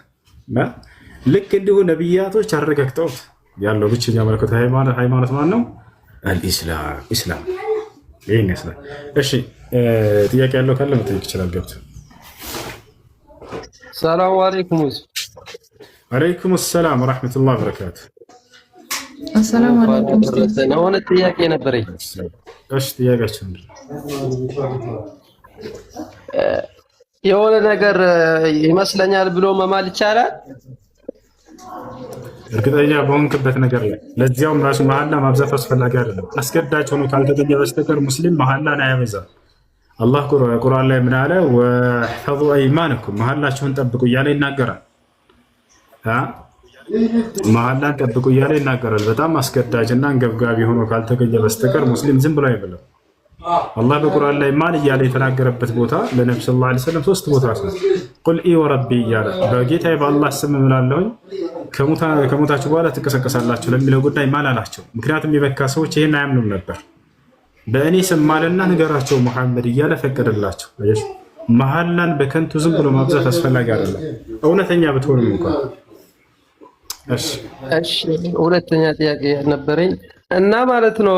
B: ልክ እንዲሁ ነቢያቶች አረጋግጠውት ያለው ብቸኛ መለኮታዊ ሃይማኖት ማን ነው? አልኢስላም። ኢስላም ይሄን ይመስላል። እሺ ጥያቄ ያለው ካለ መጠየቅ ይችላል ገብቶ።
H: ሰላም አለይኩም።
B: ወአለይኩም ሰላም ወራህመቱላሂ ወበረካቱ።
E: ሰላም አለይኩም።
H: የሆነ ጥያቄ ነበረኝ።
B: እሺ ጥያቄያችን
H: የሆነ ነገር ይመስለኛል ብሎ መማል ይቻላል?
B: እርግጠኛ በሆንክበት ነገር ላይ ለዚያውም ራሱ መሐላ ማብዛት አስፈላጊ አይደለም። አስገዳጅ ሆኖ ካልተገኘ በስተቀር ሙስሊም መሐላን አያበዛም። አላህ ቁርአን ላይ ምን አለ? ወሕፈዙ አይማነኩም፣ መሐላችሁን ጠብቁ እያለ ይናገራል። መሐላን ጠብቁ እያለ ይናገራል። በጣም አስገዳጅና አንገብጋቢ ሆኖ ካልተገኘ በስተቀር ሙስሊም ዝም ብሎ አይበለም። አላህ በቁርአን ላይ ማን እያለ የተናገረበት ቦታ ለነብዩ ሰለላሁ ዐለይሂ ወሰለም 3 ቦታ ነው። ቁል ኢ ወረቢ እያለ በጌታዬ በአላህ ስም እምላለሁኝ ከሞታችሁ በኋላ ትቀሰቀሳላችሁ ለሚለው ጉዳይ ማን አላቸው? ምክንያቱም የመካ ሰዎች ይሄን አያምኑም ነበር። በእኔ ስም ማለና ንገራቸው ሙሐመድ እያለ ፈቀደላቸው። መሐላን በከንቱ ዝም ብሎ ማብዛት አስፈላጊ አይደለም፣ እውነተኛ ብትሆንም እንኳን።
H: እሺ ሁለተኛ ጥያቄ ነበረኝ እና ማለት ነው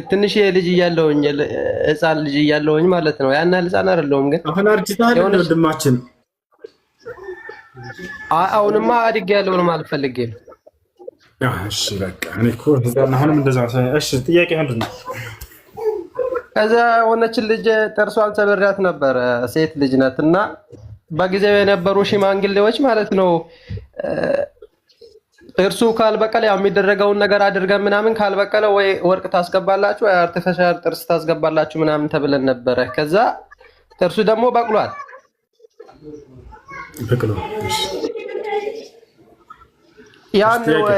H: ትንሽ ልጅ እያለሁኝ ህፃን ልጅ እያለሁኝ ማለት ነው። ያን ህፃን አይደለሁም ግን
B: አሁን አርጅታል ወንድማችን።
H: አሁንማ አድጌያለሁ ነው ማለት ፈልጌ ነው።
B: እሺ በቃ እኔ እኮ አሁንም እንደዛ። እሺ ጥያቄ ምንድን ነው?
H: ከዛ የሆነችን ልጅ ጥርሷን ሰብሬያት ነበረ። ሴት ልጅ ናት እና በጊዜው የነበሩ ሽማግሌዎች ማለት ነው ጥርሱ ካልበቀለ ያው የሚደረገውን ነገር አድርገን ምናምን ካልበቀለ ወይ ወርቅ ታስገባላችሁ ወይ አርቲፊሻል ጥርስ ታስገባላችሁ ምናምን ተብለን ነበረ። ከዛ ጥርሱ ደግሞ በቅሏል።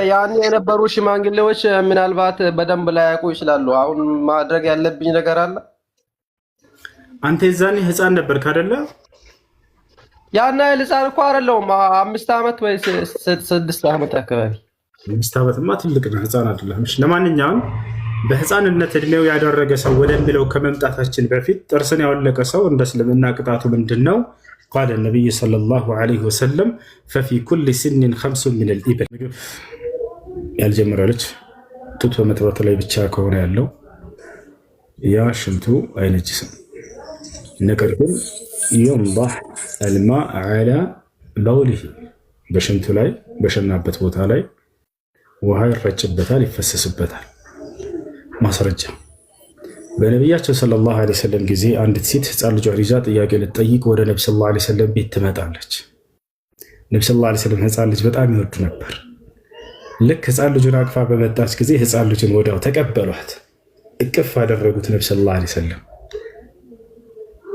H: ያን የነበሩ ሽማግሌዎች ምናልባት በደንብ ላያውቁ ይችላሉ። አሁን ማድረግ ያለብኝ ነገር አለ።
B: አንተ የዛኔ ህፃን ነበርክ አይደለ?
H: ያን ህፃን እኮ አይደለሁም። 5 ዓመት ወይ 6 ዓመት አካባቢ።
B: 5 ዓመትማ ትልቅ ነው፣ ህፃን አይደለም። እሺ ለማንኛውም በህፃንነት እድሜው ያደረገ ሰው ወደሚለው ከመምጣታችን በፊት ጥርስን ያወለቀ ሰው እንደ እስልምና ቅጣቱ ምንድን ነው? ቃለ ነቢይ ሰለላሁ ዐለይሂ ወሰለም ፈፊ ኩል ሲንን ኸምሱን ሚነል ኢብል። ምግብ ያልጀመረች ጡት በመጥባት ላይ ብቻ ከሆነ ያለው ያ ሽንቱ አይነጅስም። ነገር ግን ዩንضح الماء على بوله በሽንቱ ላይ በሸናበት ቦታ ላይ ውሃ ይረጭበታል፣ ይፈሰስበታል። ማስረጃ በነቢያቸው ሰለላሁ ዐለይሂ ወሰለም ጊዜ አንዲት ሴት ህፃን ልጇን ይዛ ጥያቄ ልትጠይቅ ወደ ነቢ ሰለላሁ ዐለይሂ ወሰለም ቤት ትመጣለች። ነቢ ሰለላሁ ዐለይሂ ወሰለም ህፃን ልጅ በጣም ይወዱ ነበር። ልክ ህፃን ልጁን አቅፋ በመጣች ጊዜ ህፃን ልጁን ወዲያው ተቀበሏት፣ እቅፍ አደረጉት። ነቢ ሰለላሁ ዐለይሂ ወሰለም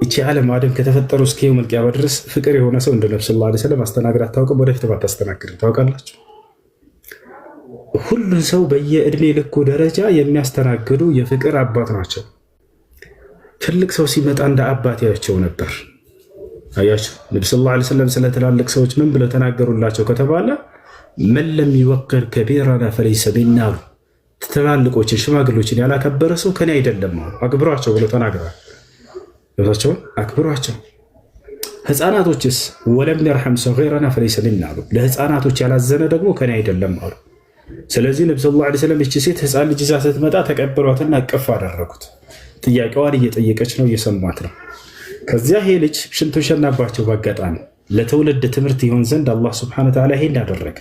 B: ይቺ ዓለም አደም ከተፈጠሩ እስከ የውመል ቂያማ ድረስ ፍቅር የሆነ ሰው እንደ ነቢ ሰለላሁ ዐለይሂ ወሰለም አስተናግድ አታውቅም፣ ወደፊት ባታስተናግድ ታውቃላችሁ። ሁሉን ሰው በየእድሜ ልኩ ደረጃ የሚያስተናግዱ የፍቅር አባት ናቸው። ትልቅ ሰው ሲመጣ እንደ አባት ያቸው ነበር። አያችሁ ነቢ ሰለላሁ ዐለይሂ ወሰለም ስለ ትላልቅ ሰዎች ምን ብለው ተናገሩላቸው ከተባለ መን ለም ይወቅር ከቢረና ፈለይሰ ሚና አሉ። ትላልቆችን ሽማግሎችን ያላከበረ ሰው ከኔ አይደለም አሉ። አክብሯቸው ብለው ተናግረዋል። ገብታቸውን አክብሯቸው። ህፃናቶችስ ወለም የርሐም ሰጊረና ፈለይሰ ሚና አሉ። ለህፃናቶች ያላዘነ ደግሞ ከኔ አይደለም አሉ። ስለዚህ ነቢ ሰለላሁ ዐለይሂ ወሰለም እቺ ሴት ህፃን ልጅ ይዛ ስትመጣ ተቀበሏትና እቅፍ አደረጉት። ጥያቄዋን እየጠየቀች ነው፣ እየሰማት ነው። ከዚያ ይሄ ልጅ ሽንቱ ሸናባቸው። በአጋጣሚ ለትውልድ ትምህርት ይሆን ዘንድ አላህ ሱብሓነሁ ወተዓላ ይሄን አደረገ።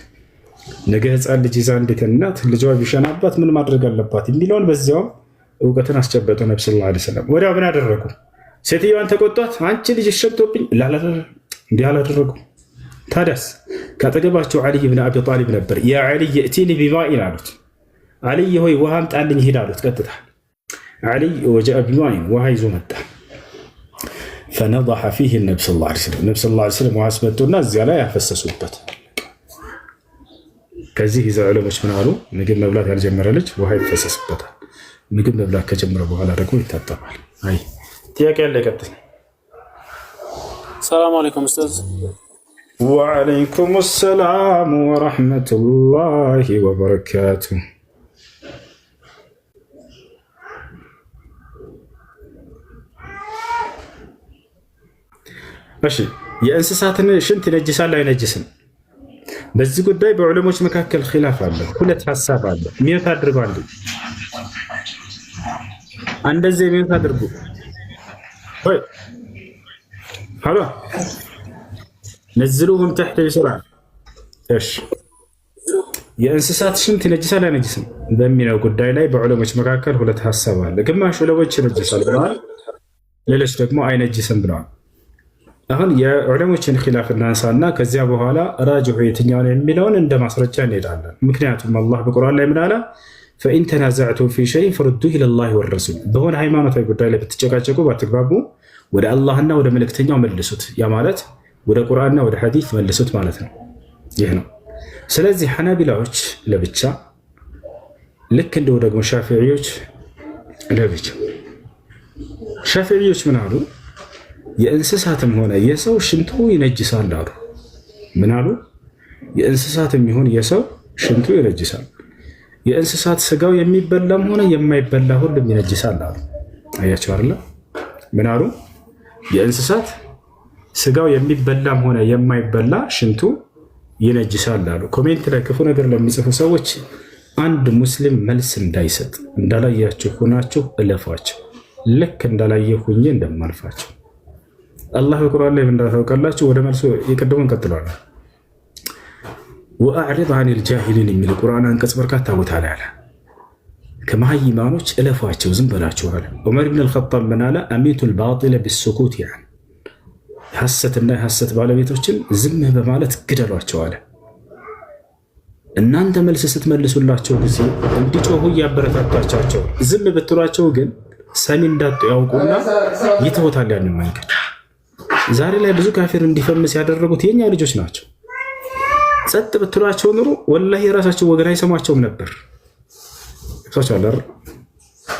B: ነገ ህፃን ልጅ ይዛ እንዴት እናት ልጇ ቢሸናባት ምን ማድረግ አለባት የሚለውን በዚያውም እውቀትን አስጨበጡ ነቢ ሰለላሁ ዐለይሂ ወሰለም። ወዲያው ምን አደረጉ? ሴትዮዋን ተቆጧት። አንቺ ልጅ ሸብቶብኝ እንዲህ አላደረጉ። ታዲያስ ካጠገባቸው ዓሊይ ብን አቢ ጣሊብ ነበር። ያ ዓሊይ እእቲኒ ቢማኢን አሉት። ዓሊይ ሆይ ውሃ አምጣልኝ ሂድ አሉት። ቀጥታ ዓሊይ ወጀአ ቢማኢን ውሃ ይዞ መጣ። ፈነضሐ ፊህ ነቢ ሰለላሁ ዐለይሂ ወሰለም ነቢ ሰለላሁ ዐለይሂ ወሰለም ውሃ አስመጡና እዚያ ላይ ያፈሰሱበት። ከዚህ ይዘው ዑለሞች ምን አሉ? ምግብ መብላት ያልጀመረ ልጅ ውሃ ይፈሰስበታል። ምግብ መብላት ከጀመረ በኋላ ደግሞ ይታጠባል። አይ ጥያቄ ያለ ቀጥል።
I: ሰላም አለይኩም ኡስታዝ።
B: ወዓለይኩም ሰላም ወረሕመቱላሂ ወበረካቱ። እሺ የእንስሳትን ሽንት ይነጅሳል አይነጅስም? በዚህ ጉዳይ በዑለሞች መካከል ኺላፍ አለ። ሁለት ሐሳብ አለ። ሚዩት አድርጉ። እንደዚህ ሚዩት አድርጉ። ወይ ሀሎ ነዝሉሁም ተሕተ ይስራ። እሺ የእንስሳት ሽንት ይነጅሳል አይነጅስም በሚለው ጉዳይ ላይ በዑለሞች መካከል ሁለት ሐሳብ አለ። ግማሽ ዑለሞች ይነጅሳል ብለዋል፣ ሌሎች ደግሞ አይነጅስም ብለዋል። አሁን የዑለሞችን ኺላፍ እናንሳና ከዚያ በኋላ ራጅሑ የትኛውን የሚለውን እንደ ማስረጃ እንሄዳለን። ምክንያቱም አላህ በቁርአን ላይ ምን አለ? ፈኢን ተናዘዕቱም ፊ ሸይን ፈሩዱሁ ኢለላሂ ወረሱል። በሆነ ሃይማኖታዊ ጉዳይ ላይ ብትጨቃጨቁ ባትግባቡ ወደ አላህና ወደ መልእክተኛው መልሱት። ያ ማለት ወደ ቁርአንና ወደ ሐዲስ መልሱት ማለት ነው። ይህ ነው። ስለዚህ ሐናቢላዎች ለብቻ፣ ልክ እንደው ደግሞ ሻፊዒዎች ለብቻ። ሻፊዒዎች ምን አሉ? የእንስሳትም ሆነ የሰው ሽንቱ ይነጅሳል አሉ። ምን አሉ? የእንስሳትም ይሁን የሰው ሽንቱ ይነጅሳል። የእንስሳት ስጋው የሚበላም ሆነ የማይበላ ሁሉም ይነጅሳል አሉ። አያቸው አይደለ? ምን አሉ? የእንስሳት ስጋው የሚበላም ሆነ የማይበላ ሽንቱ ይነጅሳል አሉ። ኮሜንት ላይ ክፉ ነገር ለሚጽፉ ሰዎች አንድ ሙስሊም መልስ እንዳይሰጥ እንዳላያችሁ ሆናችሁ እለፏቸው። ልክ እንዳላየ ሁኜ እንደማልፋቸው አላህ በቁርአን ላይ እንዳታውቃላችሁ። ወደ መልሱ የቀደሙን ቀጥሏል። ወአዕሪድ አኒል ጃሂሊን የሚል ቁርአን አንቀጽ በርካታ ቦታ ላይ አለ። ከመሃይማኖች እለፏቸው፣ ዝም በላችሁ አለ። ዑመር ብን አልኸጣብ ምን አለ? አሚቱል ባጢለ ቢሱኩት ያን ሐሰትና የሐሰት ባለቤቶችን ዝም በማለት ግደሏቸው አለ። እናንተ መልስ ስትመልሱላቸው ጊዜ እንዲጮሁ እያበረታቷቸው፣ ዝም ብትሏቸው ግን ሰሚ እንዳጡ ያውቁና ይተውታል ያንን መንገድ። ዛሬ ላይ ብዙ ካፊር እንዲፈምስ ያደረጉት የኛ ልጆች ናቸው። ጸጥ ብትሏቸው ኑሮ ወላሂ የራሳቸው ወገን አይሰማቸውም ነበር።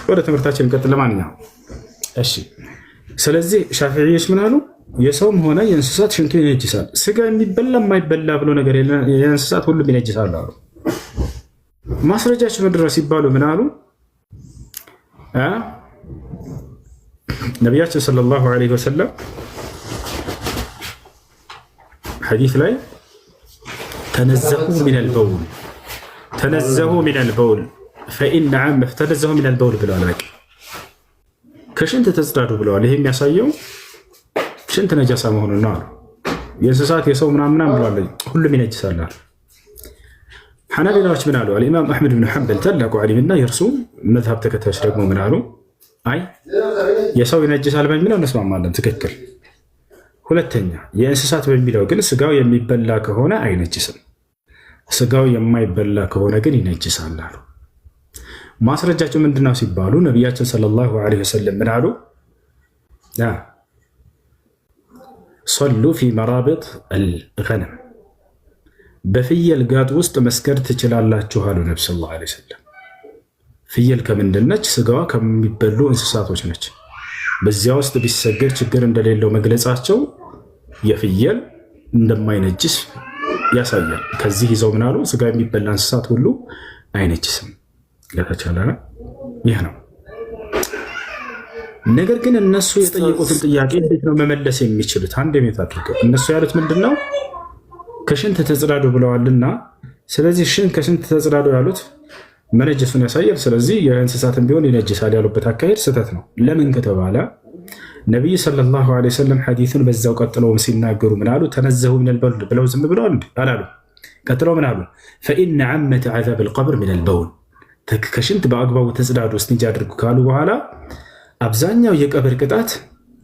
B: ወደ ትምህርታችን እንቀጥል። ለማንኛውም እሺ፣ ስለዚህ ሻፊዒዎች ምን አሉ? የሰውም ሆነ የእንስሳት ሽንቱ ይነጅሳል። ስጋ የሚበላ የማይበላ ብሎ ነገር የእንስሳት ሁሉም ይነጅሳል አሉ። ማስረጃቸው መድረስ ሲባሉ ምን አሉ? ነቢያችን ሰለላሁ ዐለይሂ ወሰለም ሐዲስ ላይ ተነዘሁ ሚነል በውል ፈኢነ ዓመ ተነዘሁ ሚነል በውል ብለዋል። በቃ ከሽንት ተጽዳዱ ብለዋል። ይሄ የሚያሳየው ሽንት ነጃሳ መሆኑን ነው አሉ። የእንስሳት የሰው ምናምን ብለዋል፣ ሁሉም ይነጅሳል አሉ። ሐናቢላዎች ምን አሉ? አልኢማም አሕመድ ብን ሐንበል ታላቁ ዓሊምና የእርሱ መዝሀብ ተከታዮች ደግሞ ምን አሉ? አይ የሰው ይነጅሳል በሚለው እንስማማለን፣ ትክክል። ሁለተኛ የእንስሳት በሚለው ግን ስጋው የሚበላ ከሆነ አይነጅስም፣ ስጋው የማይበላ ከሆነ ግን ይነጅሳል አሉ። ማስረጃቸው ምንድነው ሲባሉ ነቢያችን ሰለላሁ ዐለይሂ ወሰለም ምን አሉ? ሰሉ ፊ መራቢጥ አልገነም፣ በፍየል ጋጥ ውስጥ መስገድ ትችላላችሁ አሉ ነቢ ሰለላሁ ዐለይሂ ወሰለም። ፍየል ከምንድን ነች? ስጋዋ ከሚበሉ እንስሳቶች ነች። በዚያ ውስጥ ቢሰገድ ችግር እንደሌለው መግለጻቸው የፍየል እንደማይነጅስ ያሳያል። ከዚህ ይዘው ምን አሉ? ስጋ የሚበላ እንስሳት ሁሉ አይነጅስም። ለተቻለ ይህ ነው። ነገር ግን እነሱ የጠየቁትን ጥያቄ እንዴት ነው መመለስ የሚችሉት? አንድ ቤት አድርገው እነሱ ያሉት ምንድን ነው? ከሽንት ተጽዳዱ ብለዋልና፣ ስለዚህ ከሽንት ተጽዳዱ ያሉት መነጀሱን ያሳያል። ስለዚህ የእንስሳትን ቢሆን ይነጅሳል ያሉበት አካሄድ ስህተት ነው። ለምን ከተባለ ነቢይ ሰለላሁ ዐለይሂ ወሰለም ሐዲሱን በዛው ቀጥለውም ሲናገሩ ምን አሉ? ተነዘሁ ሚነል በውል ብለው ዝም ብለው አላሉ። ቀጥለው ምን አሉ? ፈኢነ ዐመተ ዐዛብል ቀብር ሚነል በውል፣ ከሽንት በአግባቡ ተጽዳዱ እስቲንጃ አድርጉ ካሉ በኋላ አብዛኛው የቀብር ቅጣት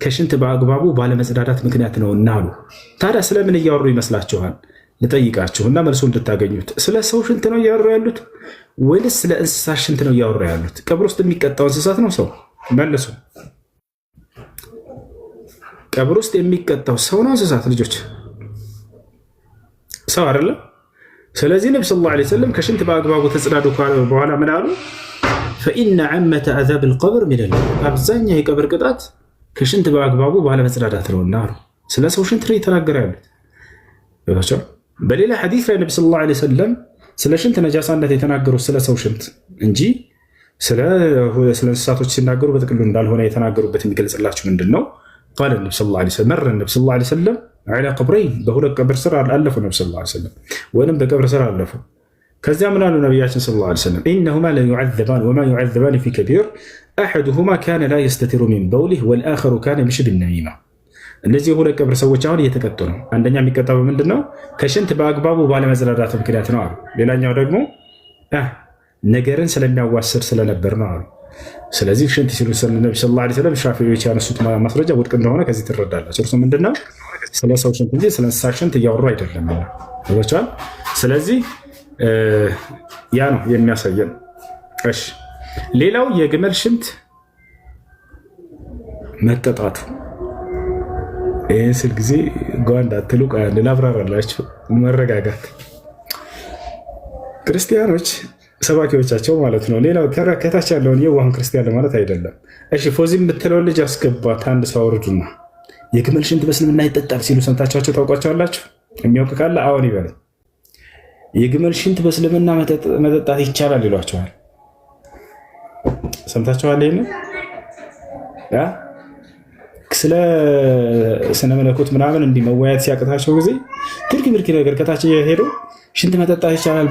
B: ከሽንት በአግባቡ ባለመጽዳዳት ምክንያት ነው እና አሉ። ታዲያ ስለምን እያወሩ ይመስላችኋል? ልጠይቃችሁና መልሶ እንድታገኙት። ስለ ሰው ሽንት ነው እያወሩ ያሉት ወይንስ ስለ እንስሳት ሽንት ነው እያወሩ ያሉት? ቀብር ውስጥ የሚቀጣው እንስሳት ነው ሰው? መልሱ። ቀብር ውስጥ የሚቀጣው ሰው ነው እንስሳት? ልጆች ሰው አይደለም። ስለዚህ ነቢ ሰለላሁ ዐለይሂ ወሰለም ከሽንት በአግባቡ ተጽዳዱ በኋላ ምን አሉ? ፈኢነ ዐመተ ዐዛብል ቀብር ሚነል በውል፣ አብዛኛው የቀብር ቅጣት ከሽንት በአግባቡ ባለመጽዳዳት ነውና አሉ። ስለ ሰው ሽንት ነው የተናገረ ያሉት። በሌላ ሐዲስ ላይ ነቢ ሰለላሁ ዐለይሂ ወሰለም ስለ ሽንት ነጃሳነት የተናገሩት ስለ ሰው ሽንት እንጂ ስለ እንስሳቶች ሲናገሩ በጥቅሉ እንዳልሆነ የተናገሩበት የሚገልጽላችሁ ምንድን ነው? ቃለ ነቢ ሰለላሁ ዐለይሂ ወሰለም መረ ነቢ ሰለላሁ ዐለይሂ ወሰለም ዐላ ቀብረይን፣ በሁለት ቀብር ስር አለፉ ነቢ ሰለላሁ ዐለይሂ ወሰለም፣ ወይም በቀብር ስር አለፉ። ከዚያ ምን አሉ ነቢያችን ሰለላሁ ዐለይሂ ወሰለም? ኢነሁማ ለዩዐዘባን ወማ ዩዐዘባን ፊ ከቢር አሐዱሁማ ካነ ላ የስተቲሩ ሚን በውሊህ ወልአኸሩ ካነ የምሺ ቢነሚማ። እነዚህ የሁለት ቀብር ሰዎች አሁን እየተቀጡ ነው። አንደኛ የሚቀጣው ምንድን ነው? ከሽንት በአግባቡ ባለመጽዳዳት ምክንያት ነው አሉ። ሌላኛው ደግሞ ነገርን ስለሚያዋስድ ስለነበር ነው አሉ። ስለዚህ ሽንት ሲሉ ነቢ ሰለላሁ ዐለይሂ ወሰለም ሻፊዒዎች ያነሱት ማስረጃ ውድቅ እንደሆነ ከዚህ ትረዳላችሁ። እርሱ ምንድነው? ስለ ሰው ሽንት እንጂ ስለ እንስሳ ሽንት እያወሩ አይደለም። ስለዚህ ያ ነው የሚያሳየን። እሺ ሌላው የግመል ሽንት መጠጣቱ። ይህን ስል ጊዜ ጓንዳ ትሉ ላብራራላችሁ። መረጋጋት ክርስቲያኖች ሰባኪዎቻቸው ማለት ነው። ሌላው ከታች ያለውን የዋህን ክርስቲያን ለማለት አይደለም። እሺ ፎዚ የምትለው ልጅ አስገባት። አንድ ሰው አውርዱና የግመል ሽንት በእስልምና ይጠጣል ሲሉ ሰምታችኋቸው ታውቋቸዋላችሁ? የሚያውቅ ካለ አሁን ይበል። የግመል ሽንት በእስልምና መጠጣት ይቻላል ይሏቸዋል። ሰምታችኋል? ይህን ስለ ስነ መለኮት ምናምን እንዲህ መወያየት ሲያቅታቸው ጊዜ ትርኪ ምርኪ ነገር ከታች ሄዶ ሽንት መጠጣት ይቻላል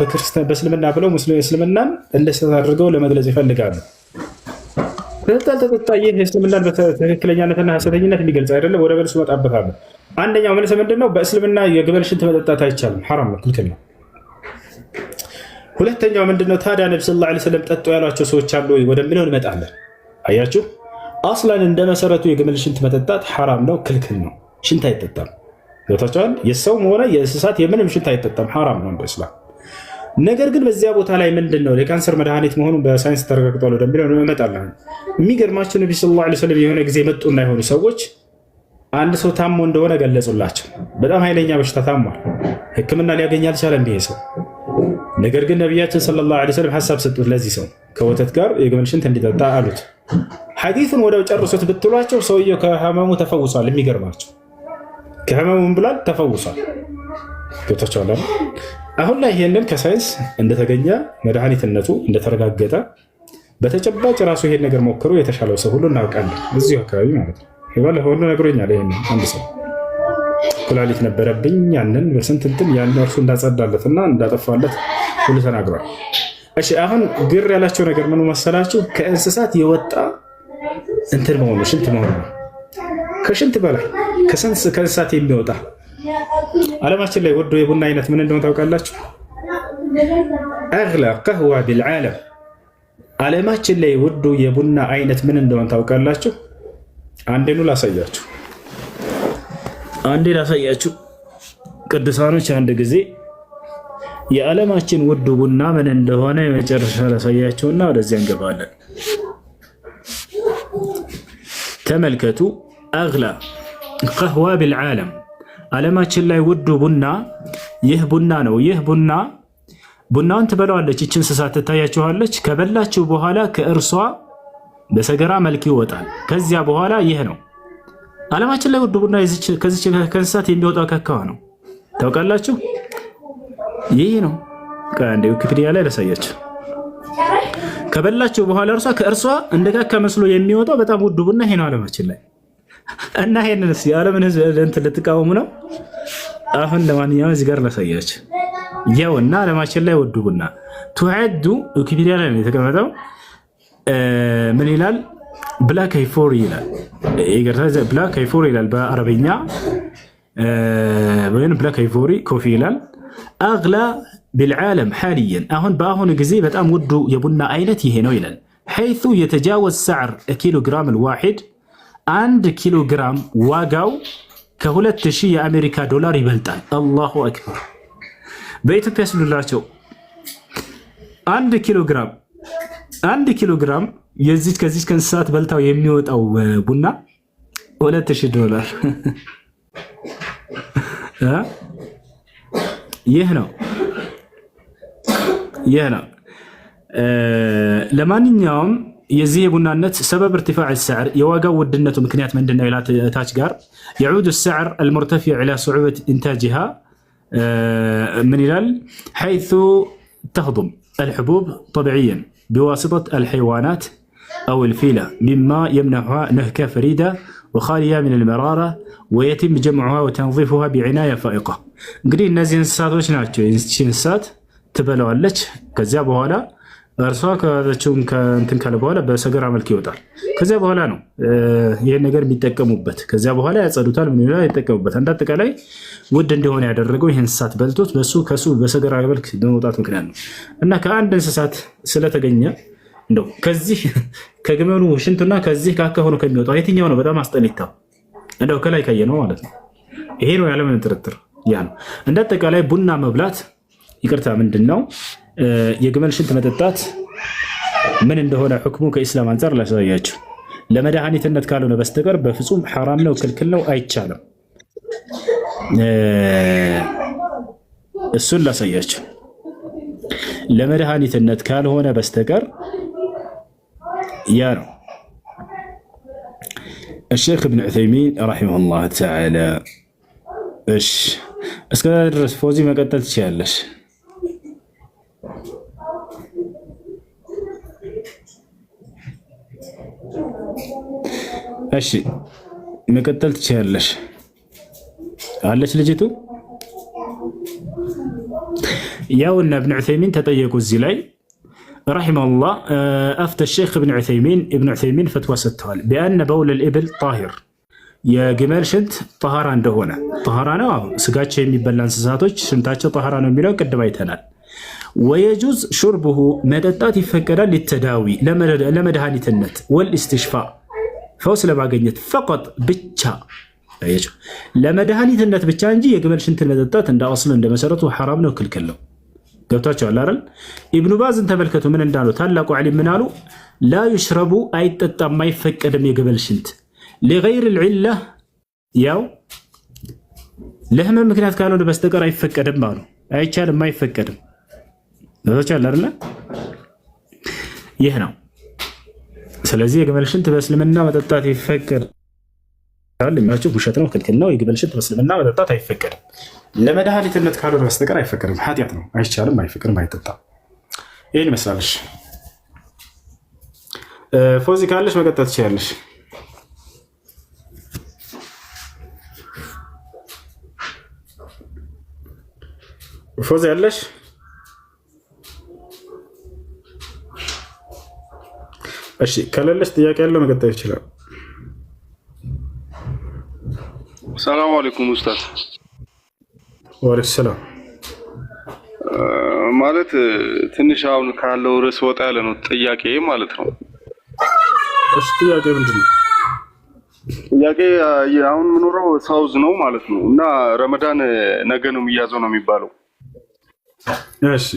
B: በእስልምና ብለው እስልምናን እንደ ስህተት አድርገው ለመግለጽ ይፈልጋሉ። ተጠጣ ይህ እስልምናን በትክክለኛነትና ሐሰተኝነት የሚገልጽ አይደለም። ወደ መልሱ እመጣበታለሁ። አንደኛው መልስ ምንድን ነው? በእስልምና የግመል ሽንት መጠጣት አይቻልም፣ ሐራም ነው፣ ክልክል ነው። ሁለተኛው ምንድነው? ታዲያ ነቢ ሰለላሁ ዐለይሂ ወሰለም ጠጡ ያሏቸው ሰዎች አሉ ወደሚለው እንመጣለን። አያችሁ፣ አስላን እንደ መሰረቱ የግመል ሽንት መጠጣት ሐራም ነው፣ ክልክል ነው። ሽንት አይጠጣም። ገብታችኋል? የሰውም ሆነ የእንስሳት የምንም ሽንት አይጠጣም፣ ሐራም ነው በእስላም። ነገር ግን በዚያ ቦታ ላይ ምንድን ነው የካንሰር መድኃኒት መሆኑን በሳይንስ ተረጋግጧል ወደሚለው እንመጣለን። የሚገርማቸው ነቢ ሰለላሁ ዐለይሂ ወሰለም የሆነ ጊዜ መጡና የሆኑ ሰዎች አንድ ሰው ታሞ እንደሆነ ገለጹላቸው። በጣም ኃይለኛ በሽታ ታሟል፣ ሕክምና ሊያገኝ አልቻለም ይሄ ሰው። ነገር ግን ነቢያችን ሰለላሁ ዐለይሂ ወሰለም ሀሳብ ሰጡት። ለዚህ ሰው ከወተት ጋር የግመል ሽንት እንዲጠጣ አሉት። ሐዲሱን ወደው ጨርሱት ብትሏቸው ሰውየው ከህመሙ ተፈውሷል። የሚገርማቸው ከህመሙ ብሏል ተፈውሷል። ገብታችኋል? አሁን ላይ ይሄንን ከሳይንስ እንደተገኘ መድኃኒትነቱ እንደተረጋገጠ በተጨባጭ ራሱ ይሄን ነገር ሞክሮ የተሻለው ሰው ሁሉ እናውቃለን፣ እዚሁ አካባቢ ማለት ነው። ይባል ሁሉ ነግሮኛል። ይሄን አንድ ሰው ኩላሊት ነበረብኝ ያንን በስንት እንትን ያን እርሱ እንዳጸዳለትና እንዳጠፋለት ሁሉ ተናግሯል። እሺ አሁን ግር ያላቸው ነገር ምን መሰላችሁ? ከእንስሳት የወጣ እንትን መሆኑ ሽንት መሆኑ ከሽንት በላይ ከእንስሳት የሚወጣ ዓለማችን ላይ ወዶ የቡና አይነት ምን እንደሆነ ታውቃላችሁ? አግላ ቀህዋ ቢልዓለም ዓለማችን ላይ ወዶ የቡና አይነት ምን እንደሆነ ታውቃላችሁ? አንዴኑ ላሳያችሁ። ቅዱሳኖች አንድ ጊዜ የዓለማችን ውድ ቡና ምን እንደሆነ የመጨረሻ ላሳያችሁና ወደዚያ እንገባለን። ተመልከቱ። አግላ ቀህዋ ቢልዓለም ዓለማችን ላይ ውዱ ቡና ይህ ቡና ነው። ይህ ቡናውን ትበላዋለች ይህች እንስሳት ትታያችኋለች። ከበላችሁ በኋላ ከእርሷ በሰገራ መልክ ይወጣል። ከዚያ በኋላ ይህ ነው ዓለማችን ላይ ውዱ ቡና ከዚች ከእንስሳት የሚወጣው ከካዋ ነው። ታውቃላችሁ? ይህ ነው። ከአንዴ ዊኪፒዲያ ላይ ላሳያችሁ። ከበላችሁ በኋላ ከእርሷ እንደ ካካ መስሎ የሚወጣው በጣም ውዱ ቡና ይሄ ነው ዓለማችን ላይ። እና ይሄንንስ የዓለምን ሕዝብ እንትን ልትቃወሙ ነው? አሁን ለማንኛውም እዚህ ጋር ላሳያችሁ። ያውና ዓለማችን ላይ ውዱ ቡና ቱዓዱ ዊኪፒዲያ ላይ ነው የተቀመጠው። ምን ይላል? ብላክ አይፎሪ ይላል። ብላክ አይፎሪ ይላል በአረብኛ ወይም ብላክ አይፎሪ ኮፊ ይላል። አግላ ቢልዓለም ሓልየን አሁን በአሁኑ ጊዜ በጣም ውዱ የቡና አይነት ይሄ ነው ይላል። ሐይቱ የተጃወዝ ሰዕር ኪሎ ግራም ልዋሒድ 1 ኪሎ ግራም ዋጋው ከ2000 የአሜሪካ ዶላር ይበልጣል። አላሁ አክበር። በኢትዮጵያ ስሉላቸው 1 ኪሎ ግራም ከዚህ ከእንስሳት በልታው የሚወጣው ቡና 2000 ዶላር ይህ ነው። ለማንኛውም የዚህ የቡናነት ሰበብ ارتفاع السعر የዋጋው ውድነቱ ምክንያት ምንድነው? ይላል ታች ጋር يعود السعر المرتفع الى صعوبة انتاجها من ይላል حيث تهضم الحبوب طبيعيا بواسطة الحيوانات أو الفيلة مما يمنحها نهكة فريدة وخالية من المرارة ويتم جمعها وتنظيفها بعناية فائقة. እንግዲህ እነዚህ እንስሳቶች ናቸው። እንስሳት ትበላዋለች። ከዚያ በኋላ እርሷ ከዛችሁን ከእንትን ካለ በኋላ በሰገራ መልክ ይወጣል። ከዚያ በኋላ ነው ይሄን ነገር የሚጠቀሙበት። ከዚያ በኋላ ያጸዱታል። ምን ይላል? ይጠቀሙበት። አንዳጠቃላይ ውድ እንደሆነ ያደረገው ይሄን እንስሳት በልቶት ከሱ በሰገራ መልክ በመውጣት ምክንያት ነው። እና ከአንድ እንስሳት ስለተገኘ እንደው ከዚህ ከግመሉ ሽንቱና ከዚህ ካካ ሆኖ ከሚወጣው የትኛው ነው በጣም አስጠሊታው? እንደው ከላይ ካየ ነው ማለት ነው። ይሄ ነው ያለምን ጥርጥር ያ ነው። እንዳጠቃላይ ቡና መብላት ይቅርታ ምንድነው የግመል ሽንት መጠጣት ምን እንደሆነ ሁክሙ ከኢስላም አንፃር ላሳያችሁ። ለመድኃኒትነት ካልሆነ በስተቀር በፍጹም ሐራም ነው፣ ክልክል ነው፣ አይቻልም። እሱን ላሳያችሁ። ለመድኃኒትነት ካልሆነ በስተቀር ያ ነው። الشيخ ابن عثيمين رحمه الله تعالى እሺ እስከዛ ድረስ ፎዚ መቀጠል ትችያለሽ። እሺ መቀጠል ትችያለሽ። አለች ልጅቱ። ያውና ابن عثيمين ተጠየቁ እዚህ ላይ رحمه الله أفتى الشيخ ابن عثيمين فتوى ستوال بأن بول الإبل طاهر يا جمال شنت طهارة እንደሆነ طهارة ነው። ስጋቸው የሚበላ እንስሳቶች ሽንታቸው طهارة ነው የሚለው ቅድም አይተናል። ويجوز شربه መጠጣት ይፈቀዳል للتداوي ለመድኃኒትነት والاستشفاء ፈውስ ለማግኘት فقط ብቻ ለመድኃኒትነት ብቻ እንጂ የግመል ሽንትን መጠጣት እንደ አስል እንደ መሰረቱ حرام ነው፣ ክልክል ነው። ገብታችኋል አይደል? ኢብኑ ባዝን ተመልከቱ ምን እንዳሉ ታላቁ ዓሊም ምን አሉ? ላ ይሽረቡ አይጠጣም አይፈቀድም የግመል ሽንት ለغير العله ያው ለህመም ምክንያት ካልሆነ በስተቀር አይፈቀድም አሉ። አይቻልም፣ አይፈቀድም። ገብታችኋል አይደል? ይህ ነው። ስለዚህ የግመል ሽንት በእስልምና መጠጣት ይፈቀዳል። ለማችሁ ውሸት ነው፣ ክልክል ነው። የግመል ሽንት በእስልምና መጠጣት አይፈቀድም። ለመድኃኒትነት ካልሆነ በስተቀር አይፈቀድም። ኃጢአት ነው፣ አይቻልም፣ አይፈቀድም፣ አይጠጣም። ይሄን ይመስላልሽ። ፎዚ ካለሽ መቀጠል ትችያለሽ። ፎዚ ያለሽ? እሺ ከሌለሽ ጥያቄ ያለው መቀጠል ይችላል።
I: ሰላም አለይኩም ኡስታዝ።
B: ወአለይኩም ሰላም።
I: ማለት ትንሽ አሁን ካለው ርዕስ ወጣ ያለ ነው ጥያቄ ማለት ነው።
B: እሺ ጥያቄ ምንድን ነው?
I: ጥያቄ አሁን የምኖረው ሳውዝ ነው ማለት ነው እና ረመዳን ነገ ነው የሚያዘው ነው የሚባለው።
B: እሺ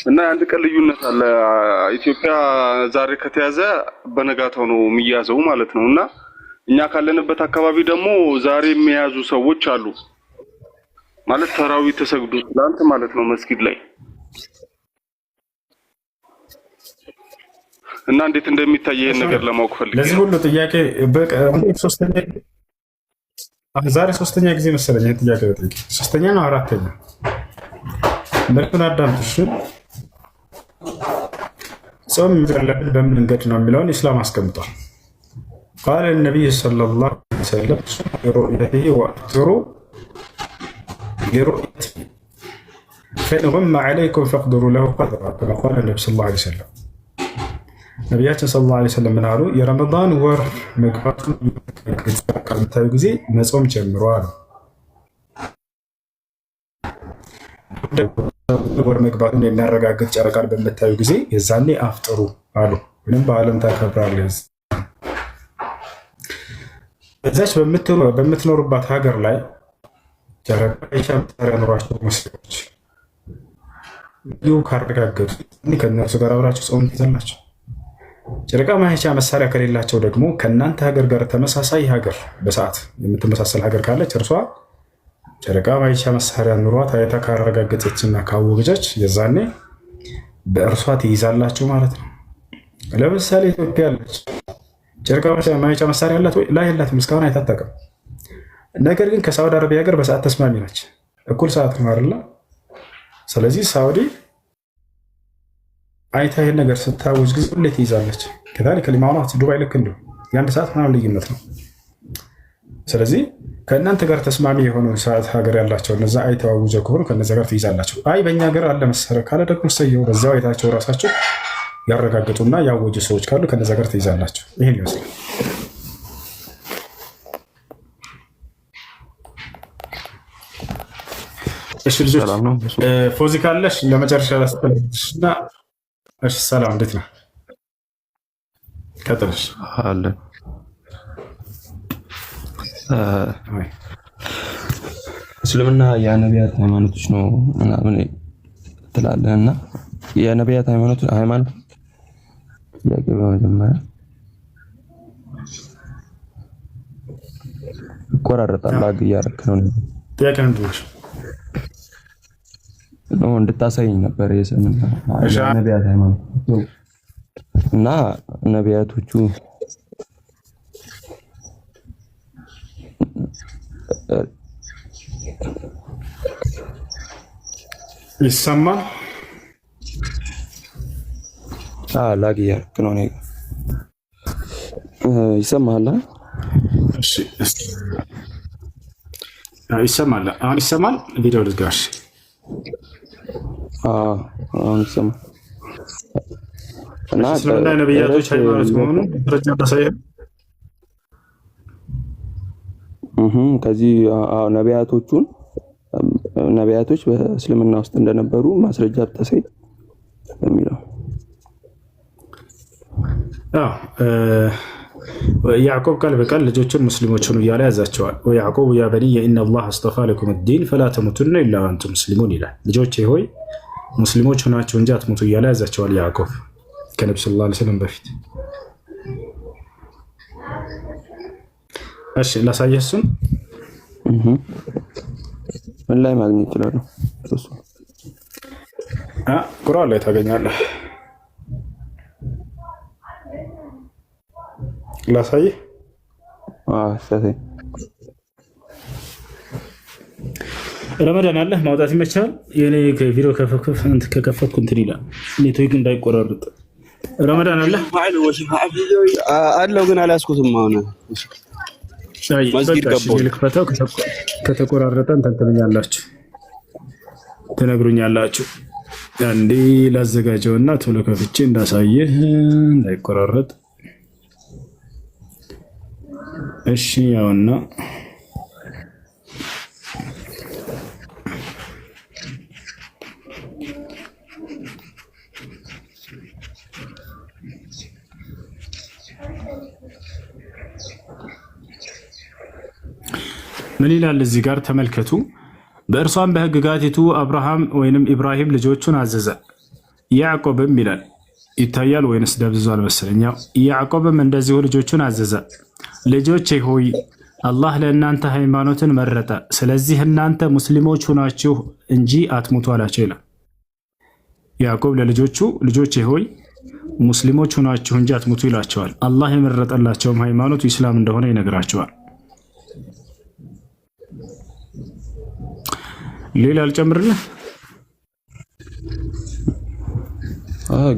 I: እና አንድ ቀን ልዩነት አለ። ኢትዮጵያ ዛሬ ከተያዘ በነጋታው ነው የሚያዘው ማለት ነው እና እኛ ካለንበት አካባቢ ደግሞ ዛሬ የሚያዙ ሰዎች አሉ ማለት ተራዊ ተሰግዶ ትላንት ማለት ነው መስጊድ ላይ እና እንዴት እንደሚታይ ይሄን ነገር ለማወቅ ፈልጌ
B: ለዚህ ሁሉ ጥያቄ ዛሬ ሶስተኛ ጊዜ መሰለኝ ይሄ ጥያቄ በጥያቄ ሶስተኛ ነው አራተኛ በኩል አዳምጥሽ ጾም የሚፈለግ በምን መንገድ ነው የሚለውን ኢስላም አስቀምጧል። قال النبي صلى الله عليه وسلم برؤيته وأفطروا برؤيته فإن غم عليكم فاقدروا له قدرا كما قال النبي صلى الله عليه وسلم ነቢያችን ሰለላሁ ዐለይሂ ወሰለም ምን አሉ? የረመዳን ወር መግባቱን ከምታዩ ጊዜ መጾም ጀምሩ አሉ። ወር መግባቱን የሚያረጋግጥ ጨረቃን በምታዩ ጊዜ የዛኔ አፍጥሩ አሉ። ወይም በዓለም ታከብራለህ። በዛች በምትኖሩባት ሀገር ላይ ጨረቃ የሻምጠሪያ ኑሯቸው ሙስሊሞች ይሁ ካረጋገጡ ከእነርሱ ጋር አብራችሁ ጾም ትይዛላችሁ። ጨረቃ ማየቻ መሳሪያ ከሌላቸው ደግሞ ከእናንተ ሀገር ጋር ተመሳሳይ ሀገር በሰዓት የምትመሳሰል ሀገር ካለች እርሷ ጨረቃ ማየቻ መሳሪያ ኑሯት አይታ ካረጋገጠችና ካወገች የዛኔ በእርሷ ትይዛላችሁ ማለት ነው። ለምሳሌ ኢትዮጵያ ያለች ጨረቃ ማየቻ መሳሪያ ያላት ወይ ላይ ያላት እስካሁን አይታጠቅም። ነገር ግን ከሳውዲ አረቢያ ጋር በሰዓት ተስማሚ ነች። እኩል ሰዓት ነው አይደል? ስለዚህ ሳውዲ አይታ ይሄን ነገር ስታውጅ ጊዜ ሁሌ ትይዛለች። ከዛልክ ለማውራት ዱባይ ልክ እንደው የአንድ ሰዓት ምናምን ልዩነት ነው። ስለዚህ ከእናንተ ጋር ተስማሚ የሆኑ ሰዓት ሀገር ያላቸው እነዛ አይተው አውጀው ከሆኑ ከነዛ ጋር ትይዛላችሁ። አይ በእኛ ሀገር አለ መሰረት ካለ ደግሞ ሰየው በዛው አይታቸው ራሳቸው ያረጋግጡና ያወጁ ሰዎች ካሉ ከነዛ ጋር ትይዛላችሁ። ይሄን ይመስላል። እሺ ልጆች ፎዚ ካለሽ ለመጨረሻ ላስተላልፍና እሺ ሰላም እንዴት ነው? ቀጥልሽ
J: አለ እስልምና የነቢያት ሃይማኖቶች ነው ምናምን ትላለህ እና የነቢያት ሃይማኖት ጥያቄ በመጀመሪያ ይቆራረጣል። ላግ እያደረክ ነው።
B: ጥያቄ ምንድን ነው
J: እንድታሳይኝ ነበር የእስልምና የነቢያት ሃይማኖት እና ነቢያቶቹ
B: ይሰማል?
J: ላግ እያደረክ ነው። ይሰማል?
B: እሺ ይሰማል። አሁን ይሰማል? ቪዲዮ ልዝጋሽ።
J: አሁን ይሰማል።
B: እና እስልምና የነቢያቶች ሃይማኖት መሆኑን ደረጃ ታሳየን።
J: ከዚህ ነቢያቶች በእስልምና ውስጥ እንደነበሩ ማስረጃ ብታሳይ የሚለው
B: ያዕቆብ ቃል በቃል ልጆቹን ሙስሊሞችን እያለ ያዛቸዋል። ወያዕቆብ ያ በኒየ ኢነ አላህ አስጠፋ ለኩም ዲን ፈላ ተሙቱነ ኢላ ወአንቱም ሙስሊሙን ይላል። ልጆቼ ሆይ ሙስሊሞች ሆናችሁ እንጂ አትሙቱ እያለ ያዛቸዋል ያዕቆብ ከነቢ ሰለላሁ ዐለይሂ ወሰለም በፊት። እሺ ላሳየህ። እሱን
J: ምን ላይ ማግኘት ይችላል?
B: ቁርአን ላይ ታገኛለህ። ላሳየህ። ረመዳን አለ ማውጣት ይመቻል። የኔ ቪዲዮ ከከፈትኩ እንትን ይላል ኔትወርክ እንዳይቆራረጥ ረመዳን አለ
K: አለው ግን አላስኩትም። አሁን መስጊድ ገባሁ።
B: ልክፈተው። ከተቆራረጠ እንትን ትሉኛላችሁ፣ ትነግሩኛላችሁ። አንዴ ላዘጋጀውና ቶሎ ከፍቼ እንዳሳየህ እንዳይቆራረጥ። እሺ ያውና ምን ይላል እዚህ ጋር ተመልከቱ። በእርሷም በሕግጋቲቱ አብርሃም ወይንም ኢብራሂም ልጆቹን አዘዘ። ያዕቆብም ይላል ይታያል ወይንስ ደብዝዟል መሰለኛው። ያዕቆብም እንደዚሁ ልጆቹን አዘዘ። ልጆቼ ሆይ አላህ ለእናንተ ሃይማኖትን መረጠ፣ ስለዚህ እናንተ ሙስሊሞች ሁናችሁ እንጂ አትሙቱ አላቸው ይላል። ያዕቆብ ለልጆቹ ልጆቼ ሆይ ሙስሊሞች ሁናችሁ እንጂ አትሙቱ ይላቸዋል። አላህ የመረጠላቸውም ሃይማኖቱ ኢስላም እንደሆነ ይነግራቸዋል። ሌላ አልጨምርልህ?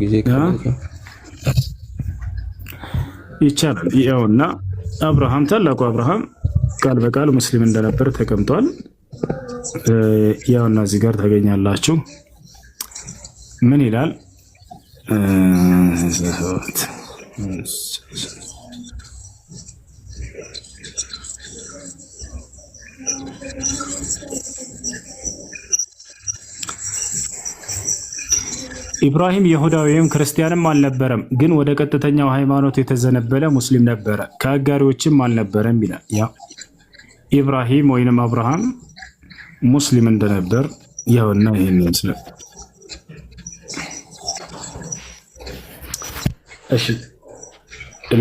J: ጊዜ
B: ይቻላል። ያውና አብርሃም ታላቁ አብርሃም ቃል በቃል ሙስሊም እንደነበር ተቀምጧል። ያውና እዚህ ጋር ታገኛላችሁ። ምን ይላል? ኢብራሂም ይሁዳዊም ክርስቲያንም አልነበረም፣ ግን ወደ ቀጥተኛው ሃይማኖት የተዘነበለ ሙስሊም ነበረ፣ ከአጋሪዎችም አልነበረም ይላል። ያ ኢብራሂም ወይንም አብርሃም ሙስሊም እንደነበር ያውና ይሄን ይመስላል። እሺ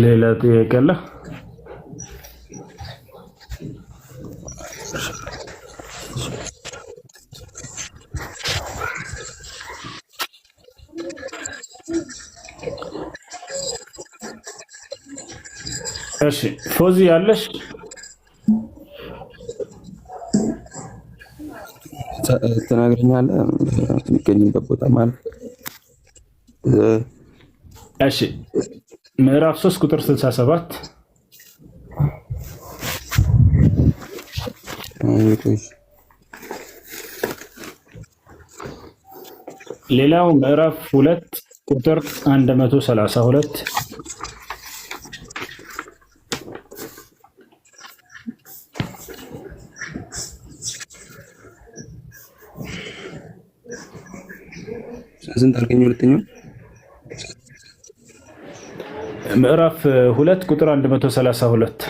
B: ሌላ ጥያቄ አለ? እሺ ፎዚ ያለሽ
J: ተናግረኛለህ የሚገኝበት ቦታ ማለት።
B: እሺ ምዕራፍ 3 ቁጥር 67 ሌላው ምዕራፍ 2 ቁጥር 132
J: ስንት አልከኝ? ሁለተኛው
B: ምዕራፍ 2 ቁጥር 132